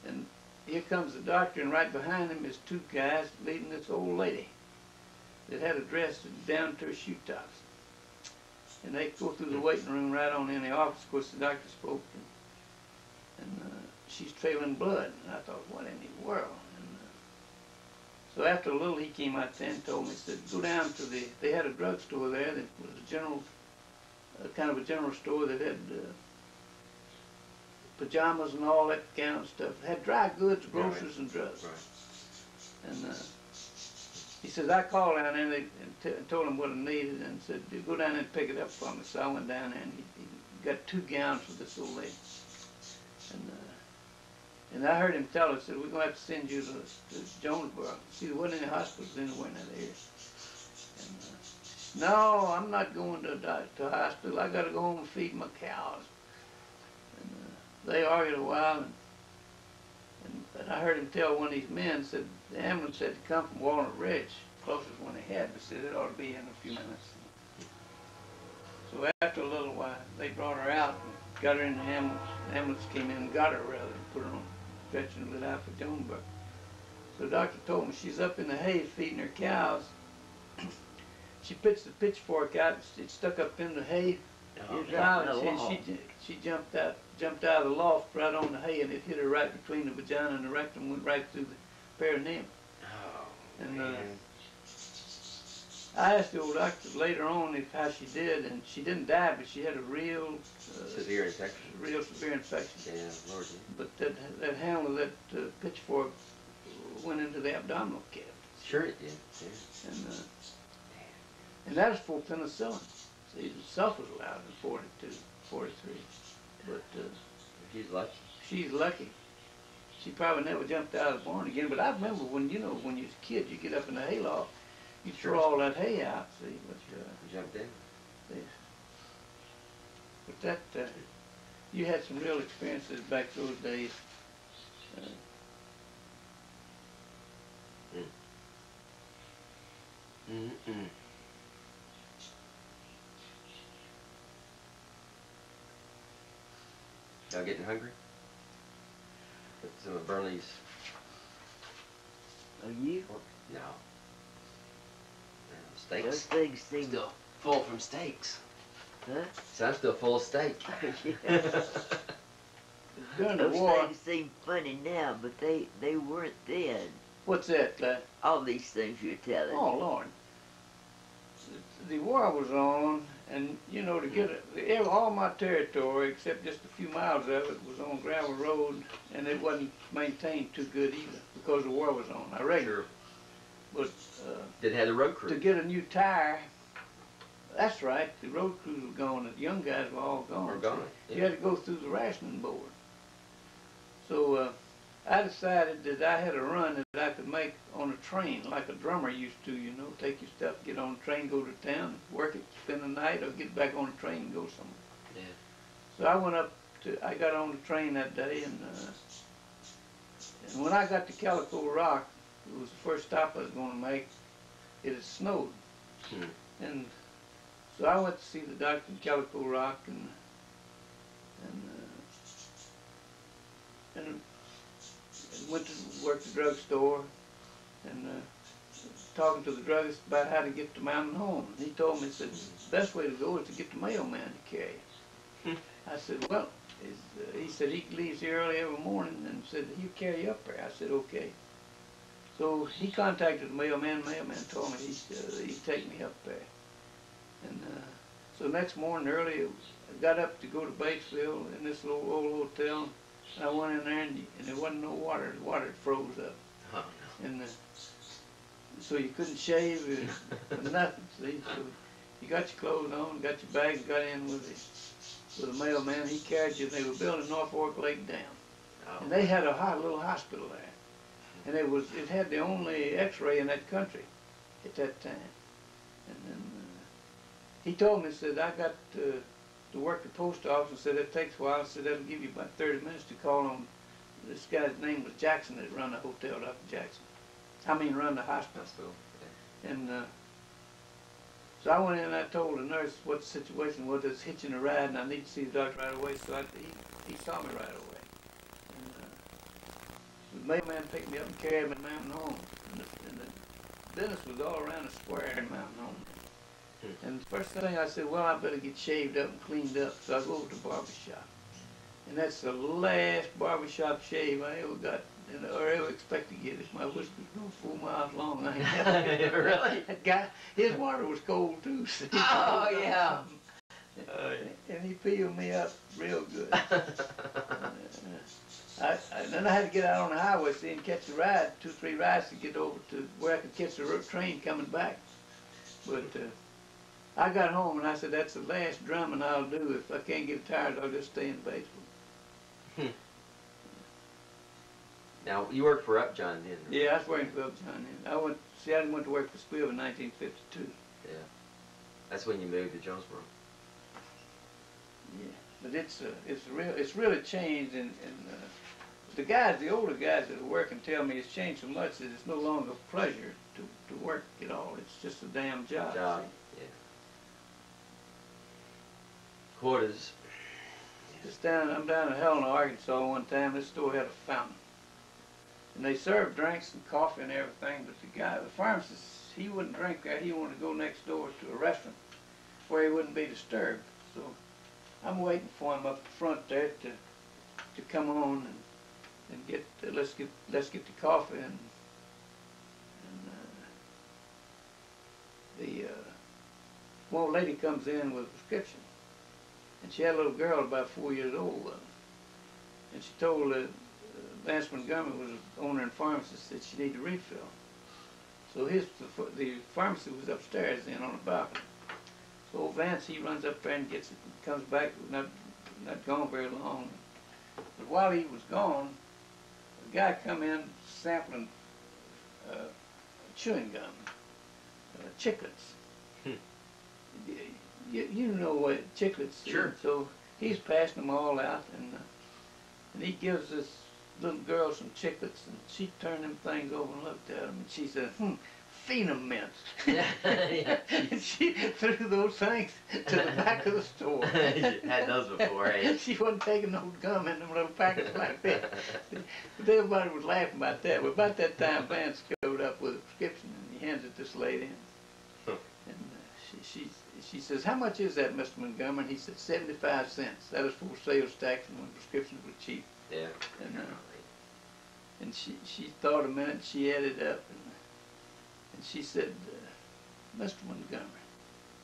and here comes the doctor, and right behind him is two guys leading this old lady that had a dress down to her shoe tops. And they go through the waiting room right on in the office. Of course, the doctor spoke, and she's trailing blood. And I thought, what in the world? And so after a little, he came out there and told me, he said, go down to they had a drugstore there that was a general, kind of a general store that had pajamas and all that kind of stuff. It had dry goods, groceries, and drugs. Right. And he says, I called down there and told him what I needed, and said, go down there and pick it up for me. So I went down there, and he got 2 gowns for this old lady. And I heard him tell her, said, we're going to have to send you to Jonesboro. See, there wasn't any hospitals anywhere in that area. And, no, I'm not going to a hospital. I got to go home and feed my cows. And they argued a while, and I heard him tell one of these men, said the ambulance had to come from Walnut Ridge, closest one they had, but said it ought to be in a few minutes. So after a little while, they brought her out and got her in the ambulance. The ambulance came in and got her, rather, and put her on a stretcher and lit out for Jonesboro. So the doctor told me she's up in the hay feeding her cows. She pitched the pitchfork out, it stuck up in the hay. She jumped out of the loft right on the hay, and it hit her right between the vagina and the rectum, went right through the perineum. Oh, And man. I asked the old doctor later on how she did, and she didn't die, but she had a real Severe infection. real severe infection. Yeah, Lord. Yeah. But that handle of that pitchfork went into the abdominal cavity. Sure it did. Yeah. And that was for penicillin. See, the stuff was allowed in 42, 43. But He's lucky. she's lucky. She probably never jumped out of the barn again. But I remember when, you know, when you was a kid, you get up in the hayloft, you throw all that hay out, see. But, Jumped in. but that, you had some real experiences back those days. Mm-mm. Y'all getting hungry? Put some of Burnley's. Are you? No. Those Steaks. things seem. Still full from steaks. Huh? So I'm still full of steak. Yeah. During the Those war, things seem funny now, but they weren't then. what's that, Clyde? All these things you're telling. Oh, Lord. The war was on, and, you know, to get all my territory, except just a few miles of it, was on gravel road, and it wasn't maintained too good either, because the war was on. I reckon. Sure. But Didn't have the road crew. to get a new tire, that's right, the road crews were gone, the young guys were all gone. We're gone. You had to go through the rationing board. So I decided that I had a run that I could make on a train, like a drummer used to, you know, take your stuff, get on a train, go to town, work it, spend the night, or get back on a train and go somewhere. Yeah. So I went I got on the train that day, and when I got to Calico Rock, it was the first stop I was going to make, it had snowed. And so I went to see the doctor in Calico Rock, and went to work the drugstore, and talking to the druggist about how to get to Mountain Home. And he told me, he said, the best way to go is to get the mailman to carry you. I said, well, he said he leaves here early every morning, and said he'll carry you up there. I said, okay. So he contacted the mailman. The mailman told me he'd take me up there. And so next morning early, I got up to go to Batesville in this little old hotel. And I went in there, and there wasn't no water. The water had froze up. Oh, And so you couldn't shave or nothing, see. So you got your clothes on, got your bags, got in with the mailman. He carried you. They were building North Fork Lake Dam. Oh. And they had a little hospital there. And it had the only x-ray in that country at that time. And then he told me, said, I got to work the post office, and said, it takes a while. I said, that'll give you about 30 minutes to call on, this guy's name was Jackson that run the hotel, Dr. Jackson. Run the hospital. Yeah. And so I went in and I told the nurse what the situation was. I was hitching a ride, and I need to see the doctor right away. So he saw me right away. And the mailman picked me up and carried me to Mountain Home. And the dentist was all around the square in Mountain Home. And the first thing I said, well, I better get shaved up and cleaned up. So I go over to the barber shop. And that's the last barbershop shave I ever got, or ever expect to get. If my whiskers go 4 miles long, I ain't never. Really? That guy, his water was cold too. So Oh, yeah. And he peeled me up real good. Then I had to get out on the highway, see, and catch a ride, 2 or 3 rides to get over to where I could catch the train coming back. But I got home and I said, that's the last drumming I'll do. If I can't get tired, I'll just stay in the basement. Now, you worked for Upjohn then, right? Yeah, I was working for Upjohn then. I went to work for Squibb in 1952. Yeah. That's when you moved to Jonesboro. Yeah, but it's really changed, and the older guys that are working tell me it's changed so much that it's no longer a pleasure to work at all. It's just a damn job. Job, see. yeah. Quotas. I'm down in Helena, Arkansas one time. This store had a fountain. And they served drinks and coffee and everything, but the pharmacist, he wouldn't drink there. He wanted to go next door to a restaurant where he wouldn't be disturbed. So I'm waiting for him up front there to come on and get let's get the coffee, and the one lady comes in with a prescription, and she had a little girl about 4 years old, and she told Vance Montgomery was the owner and pharmacist that she needed a refill. So the pharmacy was upstairs then on the balcony. So old Vance, he runs up there and gets it and comes back, not gone very long. But while he was gone, a guy come in sampling chewing gum, chiclets. You know what chiclets Sure. is. So he's passing them all out, and he gives this little girl some chiclets, and she turned them things over and looked at them, and she said, Phenom mints. And she threw those things to the back of the store. You had those before, eh? She wasn't taking no gum in them little packets like that. But everybody was laughing about that. But about that time, Vance showed up with a prescription, and he hands it to this lady. And she says, how much is that, Mr. Montgomery? And he said, 75 cents. That was for sales tax and when prescriptions were cheap. Yeah. And she thought a minute, and she added up, and she said, Mr. Montgomery,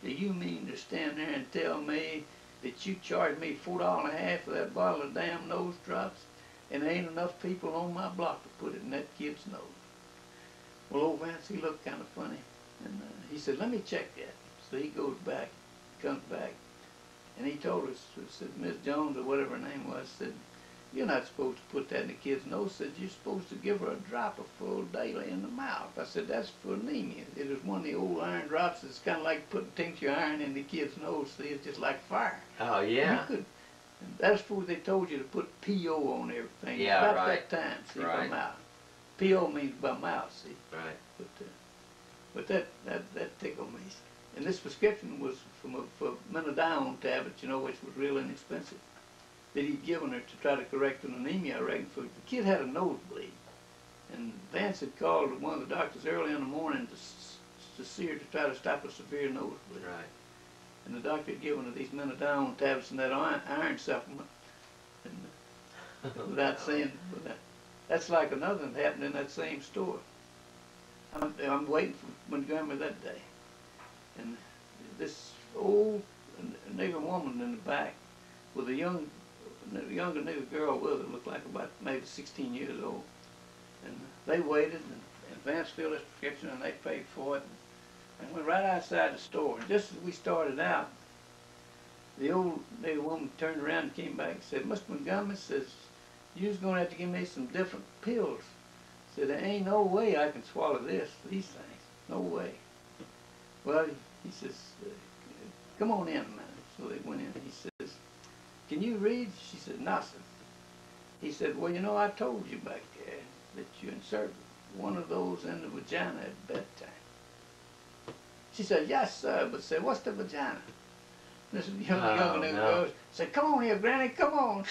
do you mean to stand there and tell me that you charged me $4.50 for that bottle of damn nose drops, and there ain't enough people on my block to put it in that kid's nose? Well, old Vance, he looked kind of funny, and he said, let me check that. So he goes back, comes back, and he told us, said, Miss Jones, or whatever her name was, said, you're not supposed to put that in the kid's nose. Said, you're supposed to give her a drop of full daily in the mouth. I said, that's for anemia. It was one of the old iron drops that's kind of like putting tincture iron in the kid's nose. See, it's just like fire. Oh, yeah. That's before they told you to put P.O. on everything. Yeah, about right. that time, see, Right. by mouth. P.O. means by mouth, see. Right. But that tickled me. And this prescription was for Menadione tablets, you know, which was real inexpensive, that he'd given her to try to correct an anemia, I reckon. For the kid had a nosebleed, and Vance had called one of the doctors early in the morning to see her to try to stop a severe nosebleed. Right. And the doctor had given her these Menadione tablets and that iron supplement, and without saying, that's like another that happened in that same store. I'm waiting for Montgomery that day, and this old nigger woman in the back with a younger nigger girl with her, looked like about maybe 16 years old. And they waited, and Vance filled his prescription, and they paid for it, and went right outside the store. And just as we started out, the old nigger woman turned around and came back and said, Mr. Montgomery, says, you're going to have to give me some different pills. Said, there ain't no way I can swallow these things. No way. Well, he says, come on in, man. So they went in. He says, can you read? She said, no, sir. He said, well, you know, I told you back there that you insert one of those in the vagina at bedtime. She said, yes, sir, but said, what's the vagina? This young nigga goes, said, come on here, Granny, come on.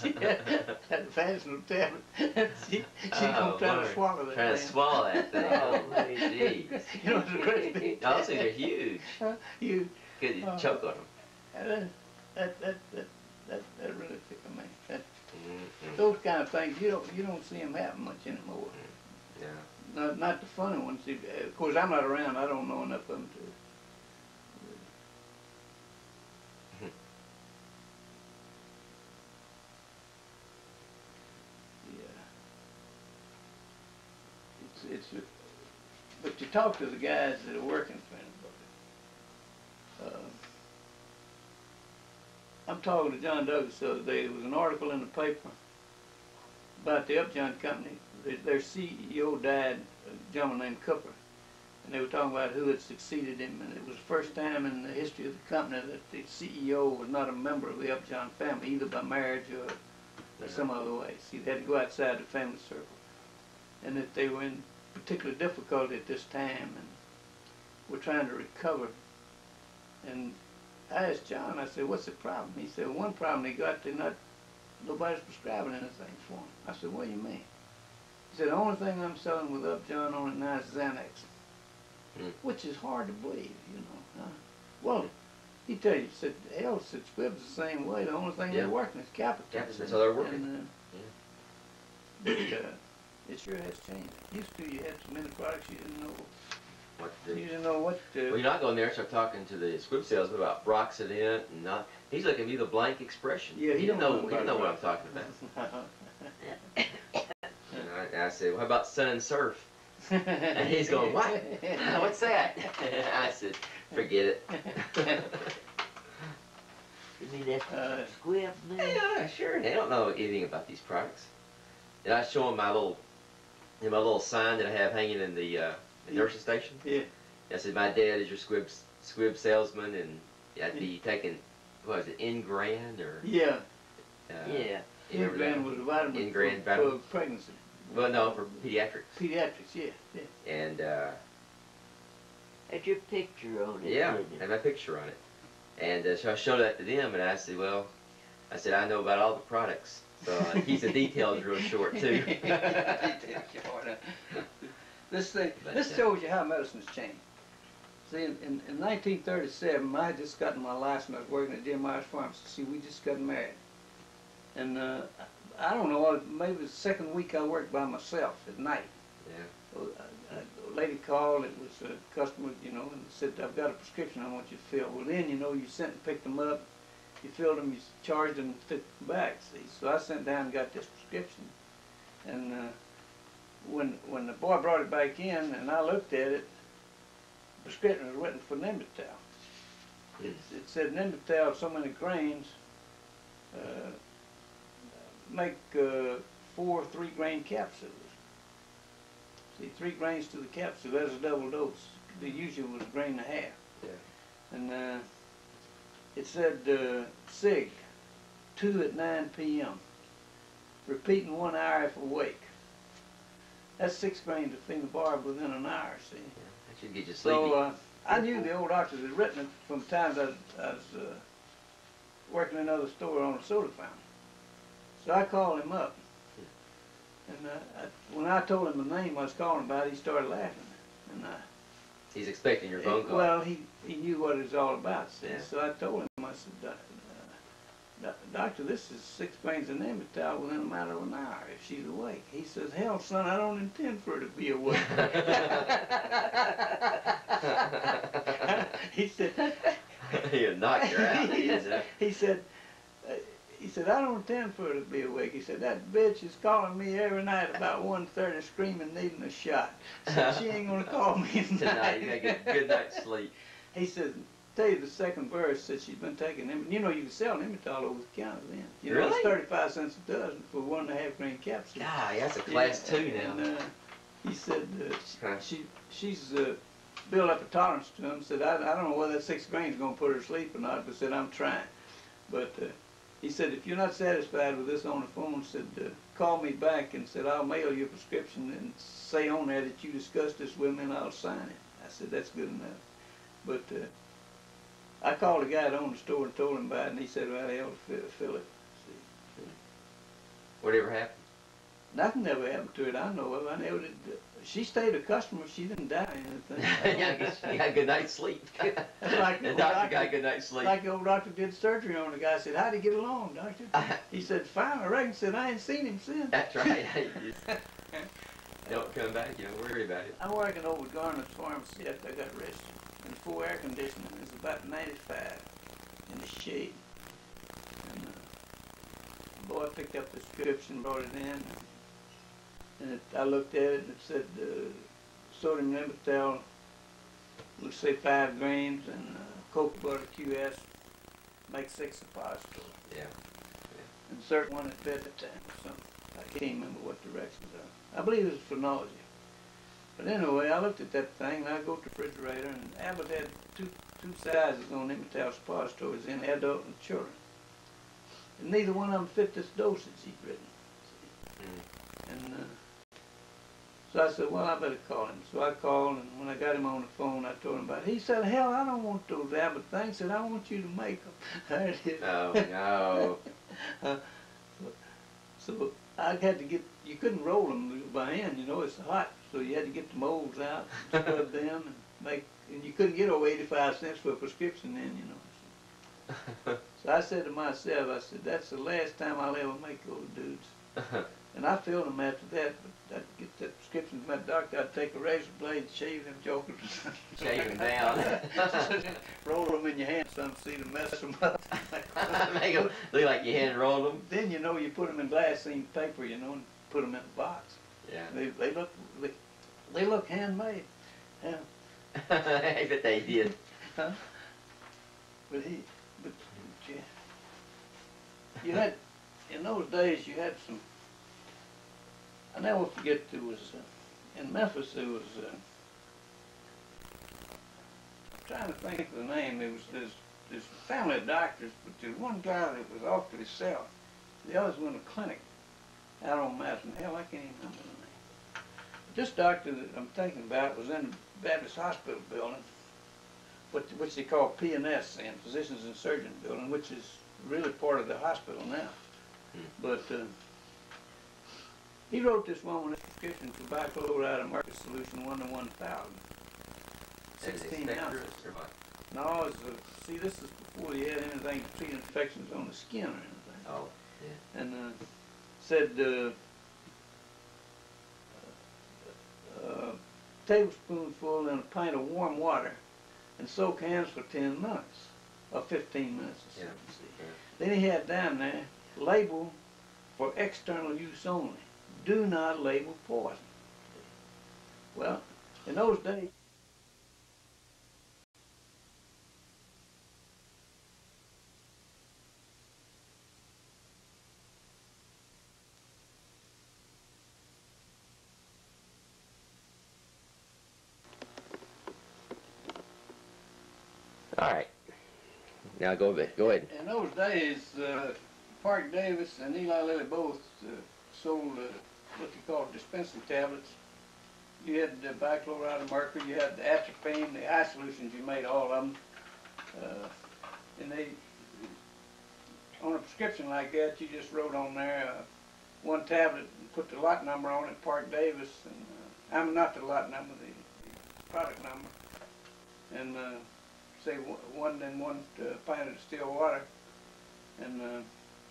She had a fashionable tablet, and she's gonna try to swallow that Trying to thing. swallow that thing. Oh, jeez. You know, it's a great big Also, they're huge. You Good, you choke on them. that really tickled me. Those kind of things you don't see them happen much anymore. Yeah. Not the funny ones. Of course, I'm not around. I don't know enough of them to. But you talk to the guys that are working for anybody. I'm talking to John Douglas the other day. There was an article in the paper about the Upjohn Company. Their CEO died, a gentleman named Cooper, and they were talking about who had succeeded him, and it was the first time in the history of the company that the CEO was not a member of the Upjohn family, either by marriage or some other way. See, they had to go outside the family circle, and that they were in particular difficulty at this time and were trying to recover. And I asked John, I said, what's the problem? He said, one problem they got, nobody's prescribing anything for them. I said, what do you mean? He said, the only thing I'm selling with Upjohn on it now is Xanax, which is hard to believe, you know. Well, he tell you, said, hell, said Squibb's the same way. The only thing they're working is capital. That's how they're working. But, it sure has changed. Used to, you had so many products you didn't know what to do. You didn't know what Well, you know, I go in there and start talking to the squib salesman about Broxident and not. He's looking at me with a blank expression. Yeah, he he didn't don't know. know He didn't know about what I'm talking about. And I said, "What about Sun and Surf?" And he's going, "What? What's that?" I said, "Forget it." You mean that's squib, man? Yeah, sure. They don't know anything about these products. And I show them my little sign that I have hanging in the nurse's station. Yeah. I said, "My dad is your squib salesman, and I'd be taking, what was it, Ingran or?" Yeah. Yeah. You remember that? Ingran was a vitamin Ingran for vitamin. pregnancy. Well, no, for pediatrics. Pediatrics, yeah. And Had your picture on it. yeah, didn't it? had my picture on it. And so I showed that to them, and I said, "Well," I said, "I know about all the products." So it keeps the details real short too. This thing, But, this shows you how medicine's changed. See, in 1937, I had just gotten my license. I was working at Jim Myers Pharmacy. See, we just got married. And I don't know, maybe the second week I worked by myself at night. Yeah. So, a lady called, it was a customer, you know, and said, "I've got a prescription I want you to fill." Well, then, you know, you sent and picked them up, you filled them, you charged them, and took them back, see. So I sent down and got this prescription. And when the boy brought it back in and I looked at it, the prescription was written for Nembutal. It said Nembutal, so many grains, make 4 3-grain capsules. See, 3 grains to the capsule, that's a double dose. The usual was 1.5 grains. Yeah. And it said SIG, 2 at 9 p.m. Repeating 1 hour if awake. That's 6 grains of phenobarb within an hour, see. Yeah, that should get you sleepy. So I knew the old doctors had written it from times I was working in another store on a soda fountain. So I called him up. And when I told him the name I was calling about, he started laughing. And He's expecting your phone call. well, he knew what it was all about, see. Yeah. So I told him, I said, "Doctor, this is 6 grains of Nembutal within a matter of an hour if she's awake." He says, "Hell, son, I don't intend for her to be awake." He said, He'll knock you out. he said, "I don't intend for her to be awake." He said, "That bitch is calling me every night about 1:30 screaming, needing a shot. So she ain't gonna call me Tonight, you gotta get a good night's sleep. He said, "Tell you the second verse that she's been taking them. You know, you can sell Nembutal over the counter then. You know, Really? it's 35 cents a dozen for 1.5 grain capsule." God, that's a class 2 now. And, he said, Huh. she's built up a tolerance to him. Said, I don't know whether that 6 grains is going to put her to sleep or not, but said, "I'm trying." But he said, "If you're not satisfied with this on the phone," said, "call me back," and said, "I'll mail you a prescription and say on there that you discussed this with me and I'll sign it." I said, "That's good enough." But I called the guy that owned the store and told him about it, and he said, "Well, hell, fill it." See. Whatever happened? Nothing ever happened to it I know of. I never did. She stayed a customer. She didn't die or anything. Yeah, I guess you got a good night's sleep. That's like The old doctor got a good night's sleep. Like the old doctor did surgery on the guy. Said, "How'd he get along, doctor?" He said, "Fine, I reckon." Said, "I ain't seen him since." That's right. You just don't come back, you don't worry about it. I'm working over at Garnet's Pharmacy after I got arrested. And full air conditioning is about 95 in the shade. And the boy picked up the prescription, brought it in, and I looked at it and it said sodium Nembutal, would say 5 grains, and cocoa butter QS, make 6 suppositories. Yeah. And certain one at bedtime or something. I can't remember what directions are. I believe it was for nausea. But anyway, I looked at that thing, and I go to the refrigerator, and Abbott had two sizes on Nembutal suppositories in adult and children. And neither one of them fit this dosage he'd written. And so I said, well, I better call him. So I called, and when I got him on the phone, I told him about it. He said, hell, I don't want those Abbott things. He said, I want you to make them. There it is. Oh, no. So I had to get, you couldn't roll them by hand, you know, it's hot. So you had to get the molds out, and scrub them, and make, and you couldn't get over 85 cents for a prescription then, you know. So I said to myself, I said, that's the last time I'll ever make those dudes. And I filled them after that, but I'd get that prescription from that doctor, I'd take a razor blade, shave them jokers. Shave them down. Roll them in your hand, some see to mess them up. Make them look like you hand rolled them. Then, you know, you put them in glassine paper, you know, and put them in a box. Yeah. They look handmade. Yeah. I bet they did. Huh? But you had, in those days, you had some, I never forget, there was, in Memphis, there was, I'm trying to think of the name, there was this family of doctors, but there was one guy that was off to himself. The others were in a clinic out on Madison. Hell, I can't even remember the name. But this doctor that I'm thinking about was in the Baptist Hospital building, which they call P&S, and Physicians and Surgeons Building, which is really part of the hospital now. But he wrote this woman a prescription for bichloride market solution 1 to 1,000. 16 ounces. No, see, this is before he had anything to treat infections on the skin or anything. Oh, yeah. And said tablespoonful in a pint of warm water and soak hands for 10 minutes or 15 minutes or something. Yeah. Then he had down there, label for external use only. Do not label poison. Well, in those days, All right. Now go ahead. in those days, Park Davis and Eli Lilly both sold what they call dispensing tablets. You had the bichloride of mercury, you had the atropine, the eye solutions, you made all of them. And they, on a prescription like that, you just wrote on there one tablet and put the lot number on it, Park Davis, and I mean not the lot number, the product number, and say one pint of distilled water, and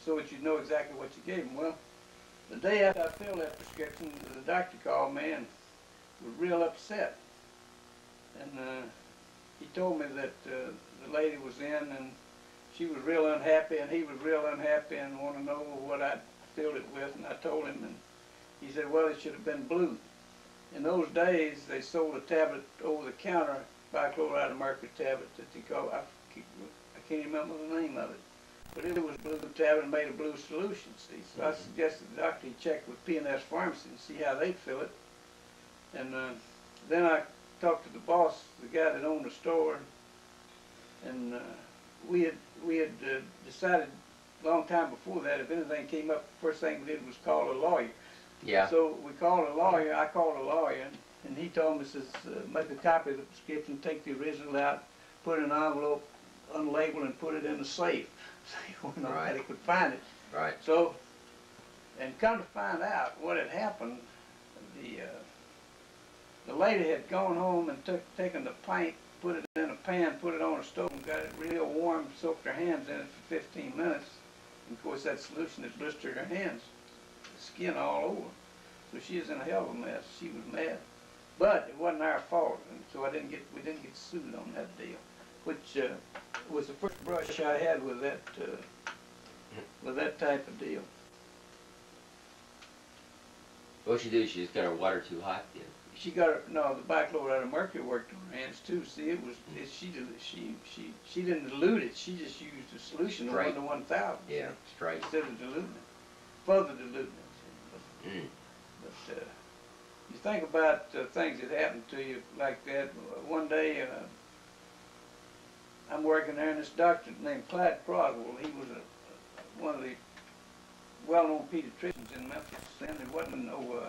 so that you know exactly what you gave them. Well, the day after I filled that prescription, the doctor called me and was real upset, and he told me that the lady was in and she was real unhappy and he was real unhappy and wanted to know what I filled it with, and I told him, and he said, well, it should have been blue. In those days, they sold a tablet over the counter, bichloride of mercury tablet that they call, I can't even remember the name of it, but it was blue tablet and made a blue solution, see. So I suggested the doctor he check with P&S Pharmacy and see how they'd fill it. And then I talked to the boss, the guy that owned the store, and we had decided a long time before that if anything came up, the first thing we did was call a lawyer. Yeah. So we called a lawyer, I called a lawyer, and he told me, says, make a copy of the prescription, take the original out, put it in an envelope, unlabeled, and put it in a safe. So nobody could find it. Right. So, and come to find out what had happened, the lady had gone home and taken the pint, put it in a pan, put it on a stove, and got it real warm, soaked her hands in it for 15 minutes. And of course, that solution had blistered her hands, the skin all over. So she was in a hell of a mess. She was mad. But it wasn't our fault, and so we didn't get sued on that deal, which was the first brush I had with that type of deal. What she do? She just got her water too hot then. She got her, no, the bichloride of mercury worked on her hands too. See, she didn't dilute it. She just used the solution of 1 to 1,000. Yeah, straight. Instead of diluting it, further diluting it. But you think about things that happened to you like that. One day, I'm working there, and this doctor named Clyde Croswell, he was one of the well-known pediatricians in Memphis then. There wasn't no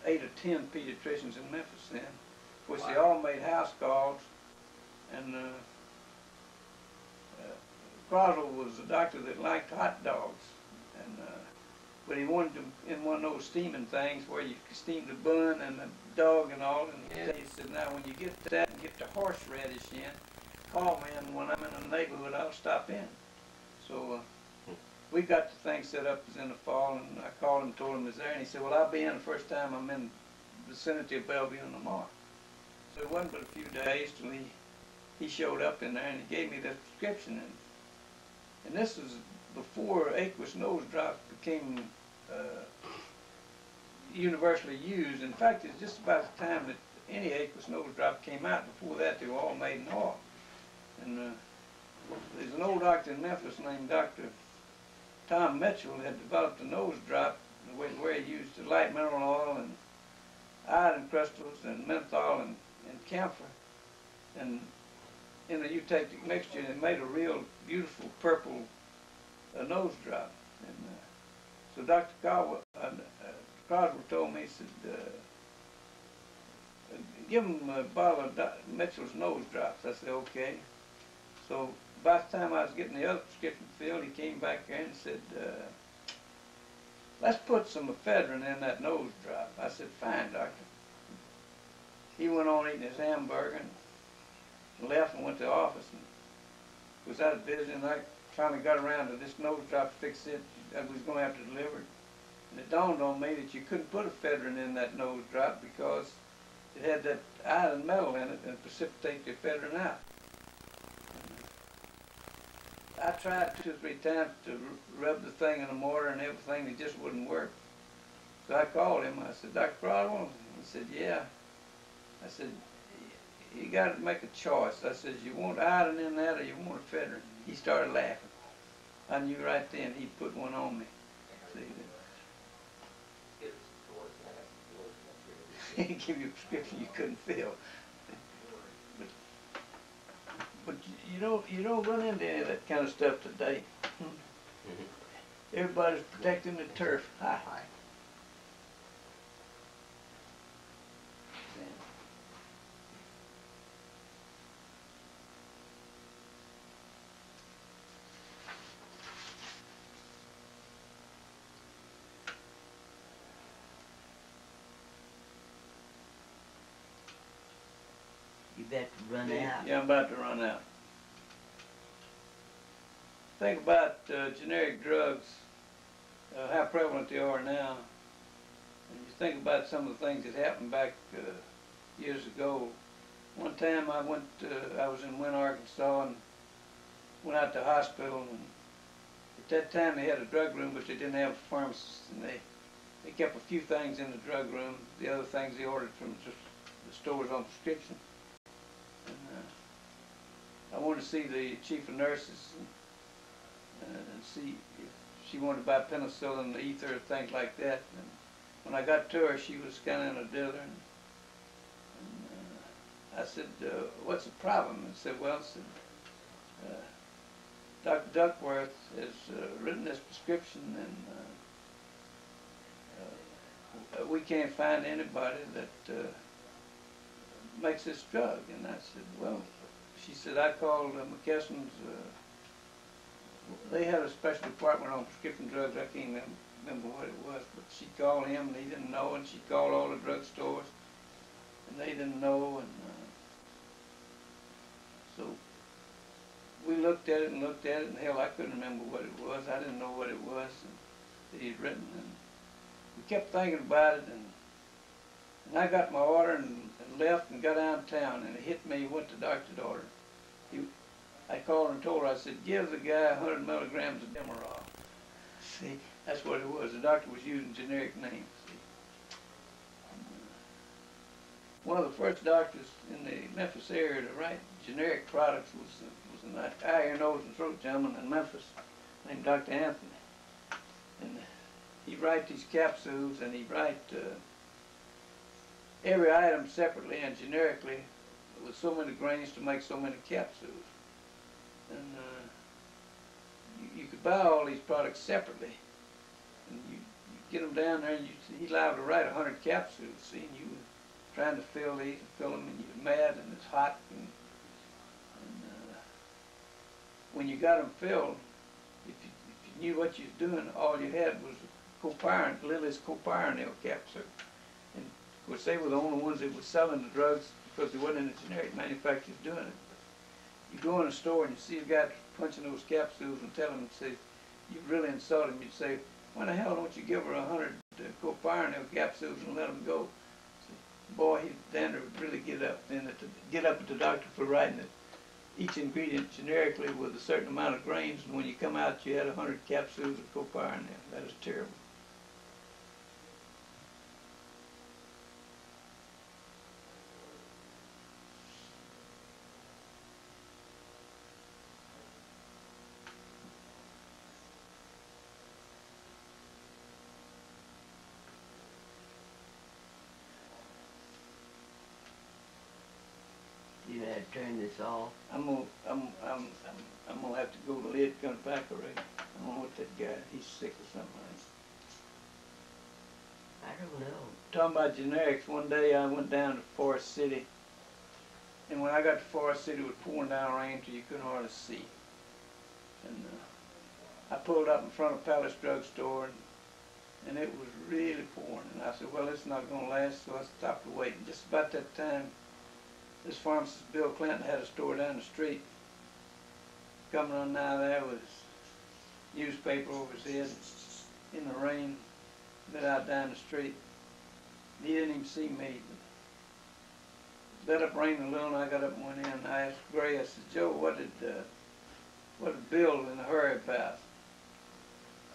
8 or 10 pediatricians in Memphis then. Of course, they all made house calls, and Croswell was a doctor that liked hot dogs, and but he wanted them in one of those steaming things where you steam the bun and the dog and all, and he said, now when you get to that and get the horseradish in, call me, and when I'm in the neighborhood, I'll stop in. So we got the thing set up as in the fall, and I called him, told him it was there, and he said, well, I'll be in the first time I'm in the vicinity of Bellevue and Lamar. So it wasn't but a few days till he showed up in there, and he gave me the prescription. And this was before aqueous nose drops became universally used. In fact, it's just about the time that any aqueous nose drop came out. Before that, they were all made in oil. And there's an old doctor in Memphis named Dr. Tom Mitchell had developed a nose drop where he used the light mineral oil and iodine crystals and menthol and camphor. And in a eutectic mixture, and it made a real beautiful purple nose drop. And so Dr. Cosworth told me, he said, give him a bottle of Mitchell's nose drops. I said, okay. So by the time I was getting the other prescription filled, he came back there and said, let's put some ephedrine in that nose drop. I said, fine, doctor. He went on eating his hamburger and left and went to the office and was out of business, and I finally got around to this nose drop to fix it. I was going to have to deliver it. And it dawned on me that you couldn't put ephedrine in that nose drop because it had that iodine metal in it and precipitate the ephedrine out. I tried 2 or 3 times to rub the thing in the mortar and everything, it just wouldn't work. So I called him, I said, Dr. Crodwell? He said, yeah. I said, you got to make a choice. I said, you want iodine in that or you want ephedrine? He started laughing. I knew right then he'd put one on me. See, he'd give you a prescription you couldn't fill. But you don't run into any of that kind of stuff today. Everybody's protecting the turf. Hi. You about to run out. Yeah, I'm about to run out. Think about generic drugs, how prevalent they are now. And you think about some of the things that happened back years ago. One time I was in Wynne, Arkansas, and went out to the hospital. And at that time they had a drug room, but they didn't have a pharmacist. And they kept a few things in the drug room. The other things they ordered from just the stores on prescription. And I wanted to see the chief of nurses and see if she wanted to buy penicillin, ether, things like that. And when I got to her, she was kind of in a dither. And I said, what's the problem? And said, well, Dr. Duckworth has written this prescription, and we can't find anybody that makes this drug. And I said, well, she said, I called McKesson's, they had a special department on prescription drugs. I can't remember what it was, but she called him and he didn't know, and she called all the drug stores and they didn't know. And so we looked at it and looked at it, and hell, I couldn't remember what it was. I didn't know what it was that he'd written. And we kept thinking about it, and I got my order and left and got downtown, and it hit me what the doctor ordered. I called her and told her, I said, give the guy 100 milligrams of Demerol. See, that's what it was. The doctor was using generic names. See. One of the first doctors in the Memphis area to write generic products was an eye, ear, nose, and throat gentleman in Memphis named Dr. Anthony. And he'd write these capsules, and he'd write every item separately and generically with so many grains to make so many capsules. And you could buy all these products separately, and you get them down there, and he's liable to write 100 capsules. See, and you were trying to fill these and fill them, and you're mad, and it's hot. And when you got them filled, if you knew what you was doing, all you had was Lily's copyronil capsule. And of course, they were the only ones that were selling the drugs because there wasn't any generic manufacturers doing it. You go in a store and you see a guy punching those capsules and tell him, say, you really insult him, you'd say, why the hell don't you give her 100 copironil capsules and let them go? Boy, Dander would really get up at the doctor for writing it. Each ingredient generically with a certain amount of grains, and when you come out, you had 100 capsules of copironil. That is terrible. You have to turn this off. I'm gonna have to go to lid come back already. I don't know what that guy, he's sick or something. I don't know. Talking about generics, one day I went down to Forest City, and when I got to Forest City, it was pouring down rain till you couldn't hardly see. And I pulled up in front of Palace Drug Store, and it was really pouring. And I said, well, it's not going to last, so I stopped to wait. And just about that time, this pharmacist, Bill Clinton, had a store down the street. Coming on down there with newspaper over his head in the rain, lit out down the street. He didn't even see me. Let up raining a little, and I got up and went in. And I asked Gray, I said, Joe, what did Bill in a hurry about?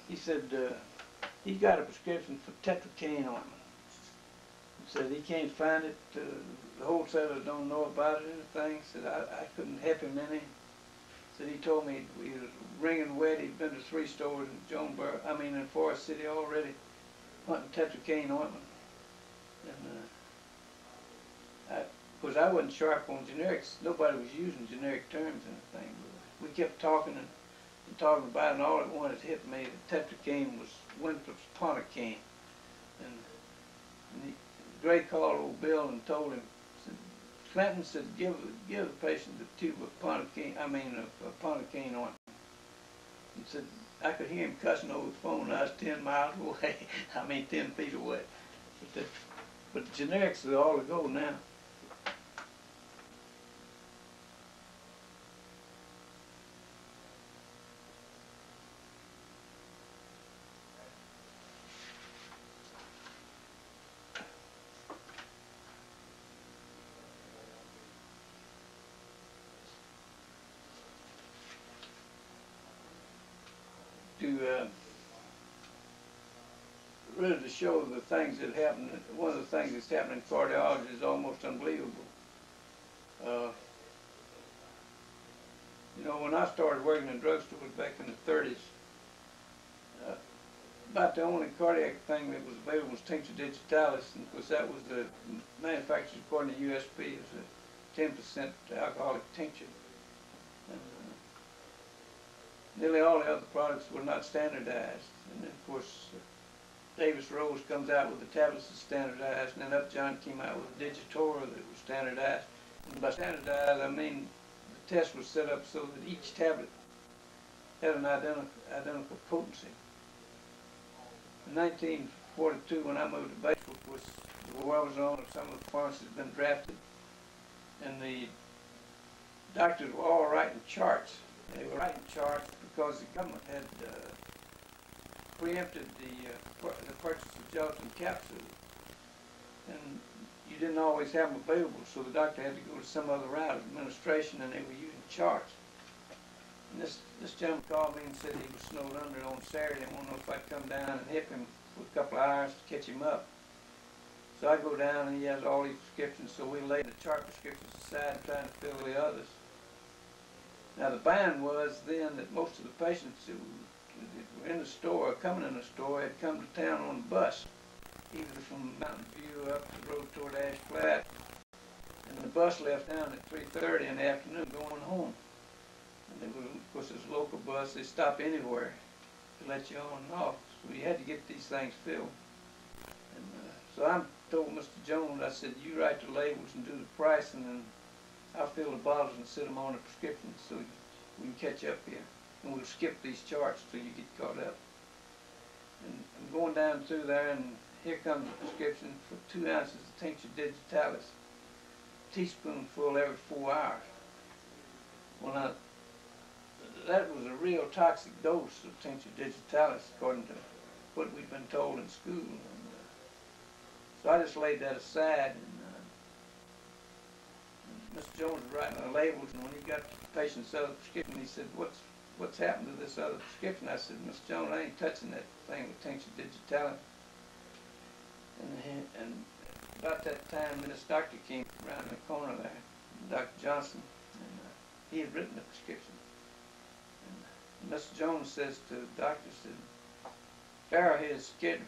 He said, he got a prescription for tetracaine ointment. He said he can't find it. The wholesalers don't know about it or anything. He said I couldn't help him any. Said he told me he was ringing wet. He'd been to 3 stores in Forest City already, hunting tetracaine ointment. And of course I wasn't sharp on generics. Nobody was using generic terms or anything. We kept talking and talking about it, and all at once it hit me that tetracaine was Winthrop's Pontocaine. And Gray called old Bill and told him, said, Clinton said, give the patient a tube of Pontocaine, of Pontocaine ointment. He said, I could hear him cussing over the phone. I was 10 miles away. 10 feet away. But generics are all to go now. Really to show the things that happen, one of the things that's happening in cardiology is almost unbelievable. When I started working in drugstores back in the 30s, about the only cardiac thing that was available was tincture digitalis, and of course that was the manufacturers, according to USP, is a 10% alcoholic tincture. And, nearly all the other products were not standardized, and then of course Davis Rose comes out with the tablets that's standardized, and then Upjohn came out with a Digitora that was standardized. And by standardized, I mean the test was set up so that each tablet had an identical potency. In 1942, when I moved to Batesville, of course, the war was on, some of the pharmacists had been drafted, and the doctors were all writing charts. They were writing charts because the government had preempted the purchase of gelatin capsules, and you didn't always have them available, so the doctor had to go to some other route of administration, and they were using charts. And this gentleman called me and said he was snowed under on Saturday and wanted to know if I'd come down and help him for a couple of hours to catch him up. So I go down, and he has all these prescriptions, so we laid the chart prescriptions aside and trying to fill the others. Now the bind was then that most of the patients who were in the store, or coming in the store, had come to town on the bus, either from Mountain View up the road toward Ash Flat, and the bus left down at 3:30 in the afternoon going home. And they were, of course, this local bus, they stop anywhere to let you on and off, so you had to get these things filled. And so I told Mr. Jones, I said, you write the labels and do the price, and then I'll fill the bottles and sit them on the prescriptions so we can catch up here. And we'll skip these charts till you get caught up. And I'm going down through there, and here comes a prescription for 2 ounces of tincture digitalis, teaspoonful every 4 hours. Well, now, that was a real toxic dose of tincture digitalis, according to what we'd been told in school. And, so I just laid that aside, and Mr. Jones was writing the labels, and when he got the patient's other prescription, he said, what's happened to this other prescription? I said, Mr. Jones, I ain't touching that thing with tincture digitalis. And about that time, this doctor came around the corner there, Dr. Johnson, and he had written the prescription. And Mr. Jones says to the doctor, said, Farrow here is scared to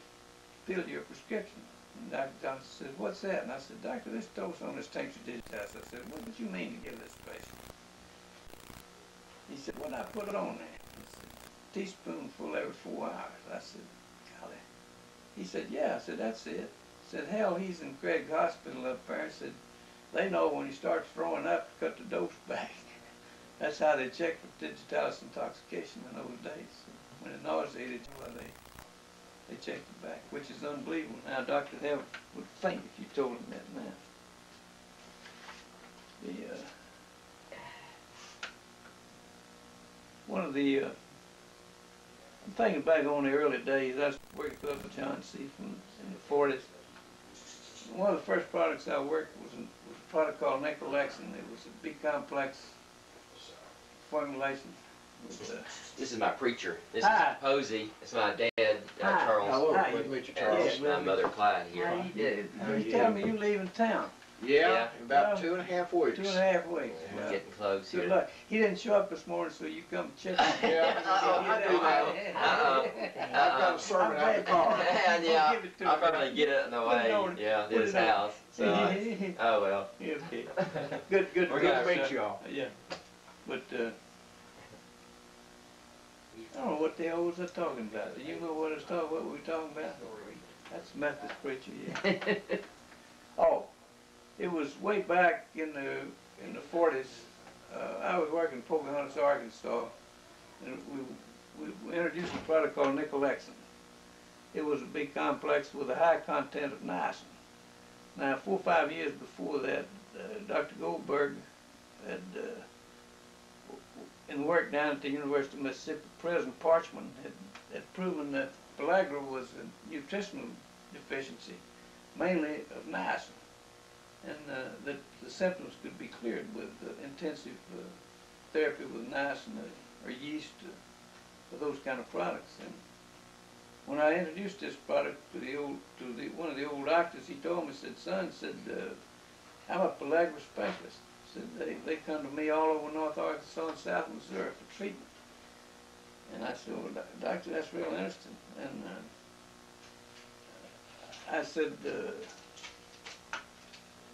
fill your prescription. And Dr. Johnson said, what's that? And I said, Doctor, this dose on this tincture digitalis. I said, what did you mean to give this patient? He said, what did I put it on there? He said, teaspoonful every 4 hours. I said, golly. He said, yeah. I said, that's it. He said, hell, he's in Craig Hospital up there. He said, they know when he starts throwing up to cut the dose back. That's how they check for digitalis intoxication in those days. When it nauseated, well, they checked it back, which is unbelievable. Now, Dr. Hell would faint if you told him that now. One of the, I'm thinking back on the early days, I was working with John C. in the 40s. One of the first products I worked was a product called Nickelexin. It was a B-complex formulation. This is my preacher. This Hi. is Posey. It's my dad, Hi. Charles. Hello, Hi. good to meet you, And Charles. this is my mother, Clyde, here. How you do? You tell me you leaving town. Yeah, in about Yeah. 2.5 weeks. 2.5 weeks. We're Well, getting close good here. luck. He didn't show up this morning, so you come check him. Yeah, I'll do that. I've got a sermon out the car. And We'll yeah, give it to I'll him. probably get it in the Put it way. on- Yeah, put to his it on. house. So, oh well. Okay. Good, good. Good to meet you all. Yeah. But, I don't know what the hell was I talking about. Do you know what what we were talking about? That's Methodist preacher, yeah. Oh, it was way back in the 40s. I was working in Pocahontas, Arkansas, and we introduced a product called Nickelexin. It was a big complex with a high content of niacin. Now, 4 or 5 years before that, Dr. Goldberg had in work down at the University of Mississippi, President Parchman had proven that pellagra was a nutritional deficiency, mainly of niacin, and that the symptoms could be cleared with intensive therapy with niacin or yeast for those kind of products. And when I introduced this product to one of the old doctors, he told me, said, son, said, I'm a pellagra specialist. Said they come to me all over North Arkansas and South Missouri for treatment. And I said, well, doctor, that's real interesting. And I said,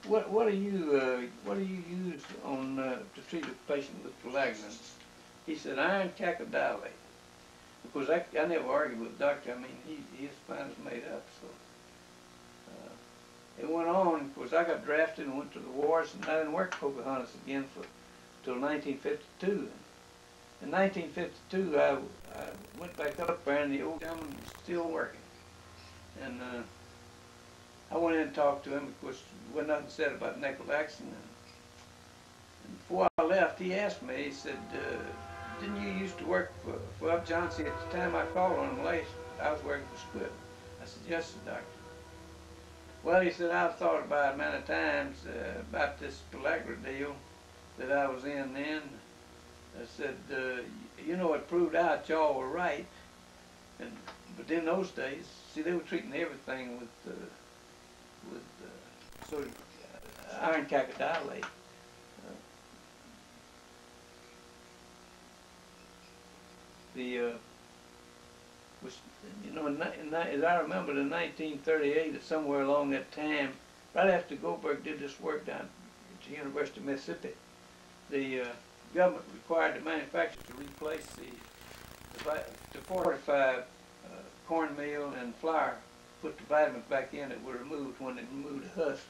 what do you use on to treat a patient with pellagra? He said, iron cacodylate. Because I never argued with the doctor. I mean, his mind was made up. So it went on. Of course, I got drafted and went to the wars, and I didn't work Pocahontas again till 1952. In 1952, I went back up there, and the old gentleman was still working. And I went in and talked to him. Of course, there was nothing said about Nickelexin. And before I left, he asked me. He said, didn't you used to work for Up Johnson at the time I called on him last? I was working for Squid. I said, yes, sir, doctor. Well, he said, I've thought about it many times about this pellagra deal that I was in then. I said, you know, it proved out y'all were right. But in those days, see, they were treating everything with sort of iron cacodylate. Was, you know, as I remember, in 1938, or somewhere along that time, right after Goldberg did this work down at the University of Mississippi, the government required the manufacturers to replace to fortify cornmeal and flour, put the vitamins back in that were removed when they removed the husk.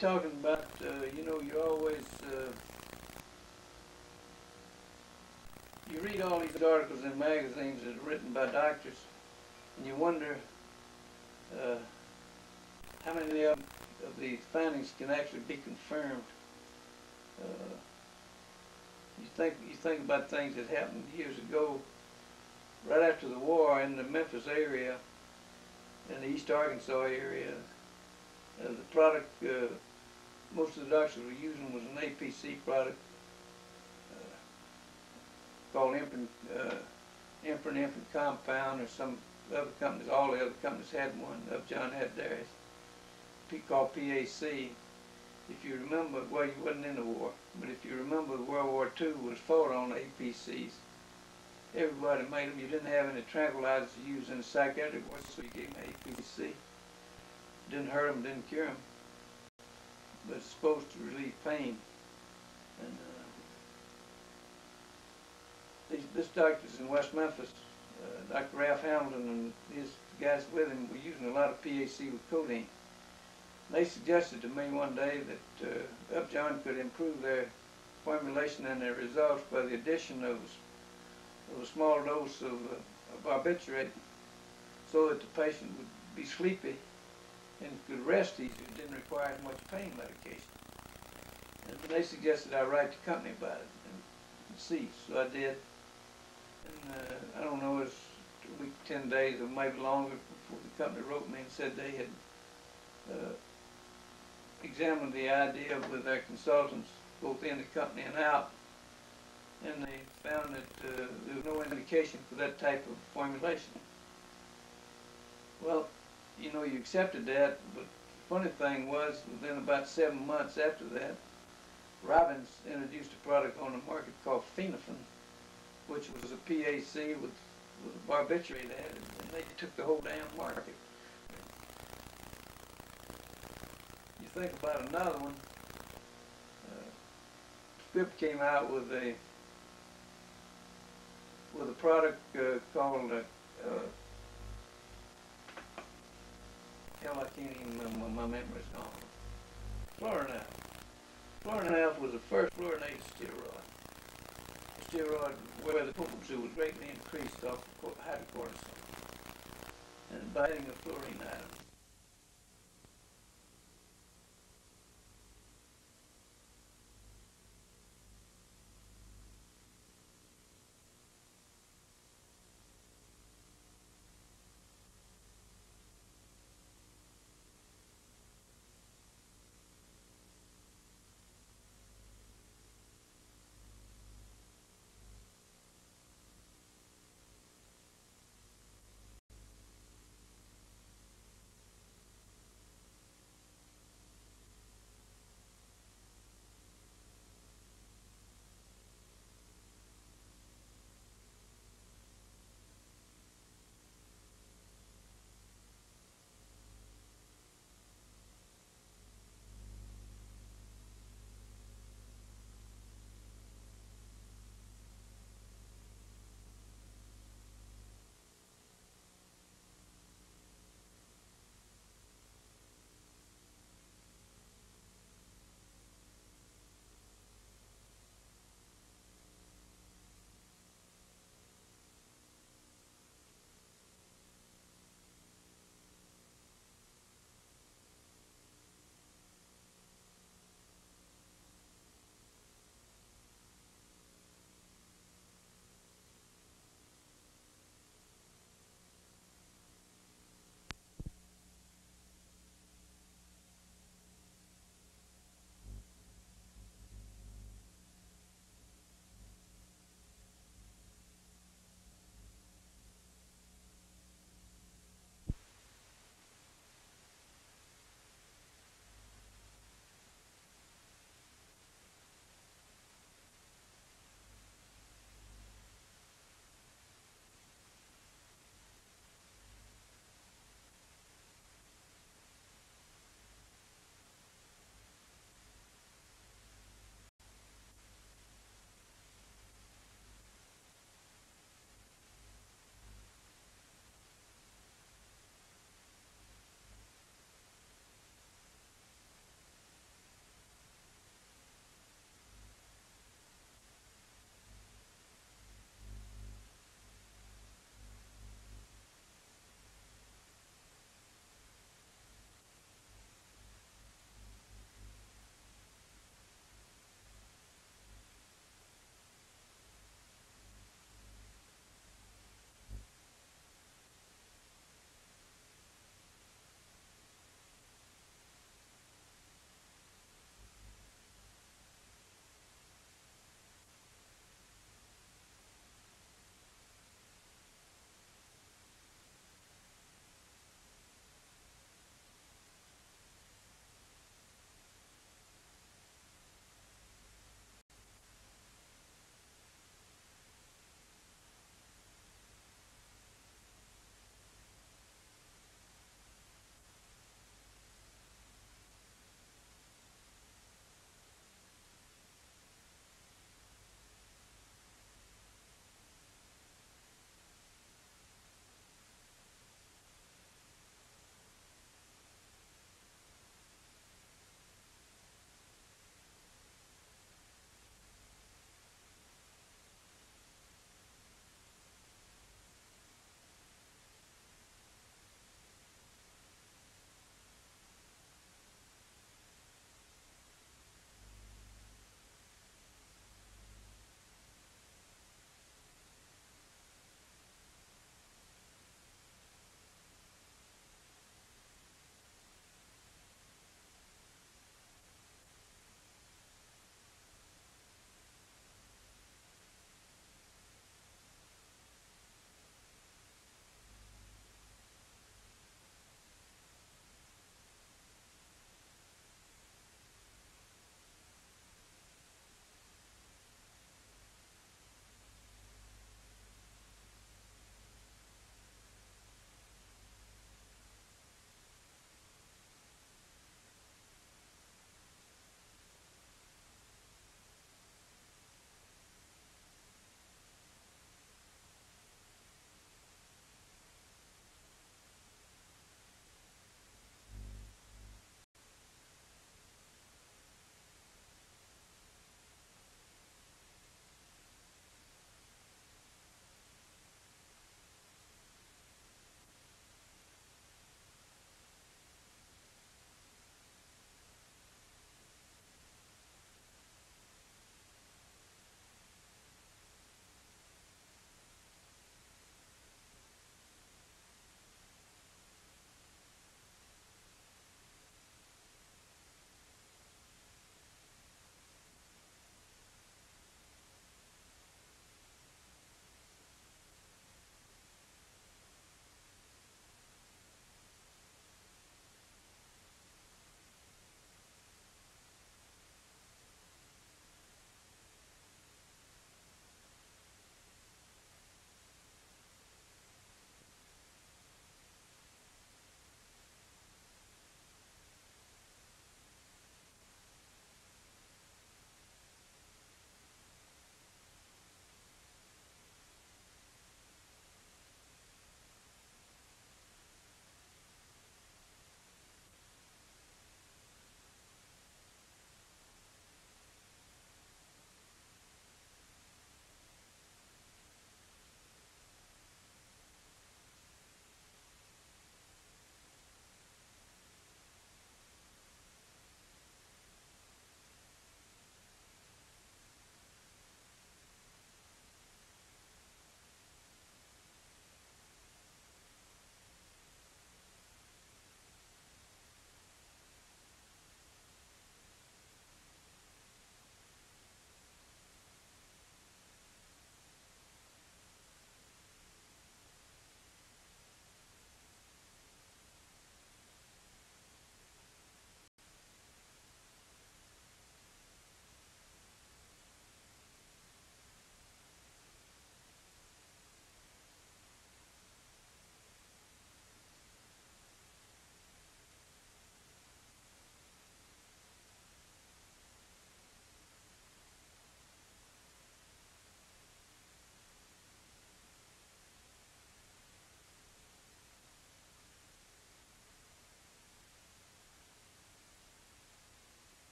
Talking about, you know, you you read all these articles in magazines that are written by doctors, and you wonder how many of these findings can actually be confirmed. You think about things that happened years ago, right after the war in the Memphis area, in the East Arkansas area. The product most of the doctors were using was an APC product called infant compound, or some other companies. All the other companies had one. Upjohn had theirs. Called PAC. If you remember, well, you wasn't in the war, but if you remember, World War II was fought on APCs. Everybody made them. You didn't have any tranquilizers to use in the psychiatric ward, so you gave them APC. Didn't hurt them, didn't cure them, but it's supposed to relieve pain. And this doctor's in West Memphis, Dr. Ralph Hamilton and his guys with him were using a lot of PAC with codeine. They suggested to me one day that Upjohn could improve their formulation and their results by the addition of a small dose of barbiturate, so that the patient would be sleepy and could rest easier, didn't require as much pain medication. And they suggested I write the company about it and see, so I did. And I don't know, it's a week, 10 days, or maybe longer before the company wrote me and said they had examined the idea with their consultants, both in the company and out, and they found that there was no indication for that type of formulation. Well, you know, you accepted that, but the funny thing was, within about 7 months after that, Robbins introduced a product on the market called Phenophen, which was a PAC with a barbiturate added, and they took the whole damn market. You think about another one, Script came out with a product called hell, I can't even remember, my memory's gone. Florinal. Florinal was the first fluorinated steroid. A steroid where the potency was greatly increased off of hydrocortisone and binding of fluorine atoms.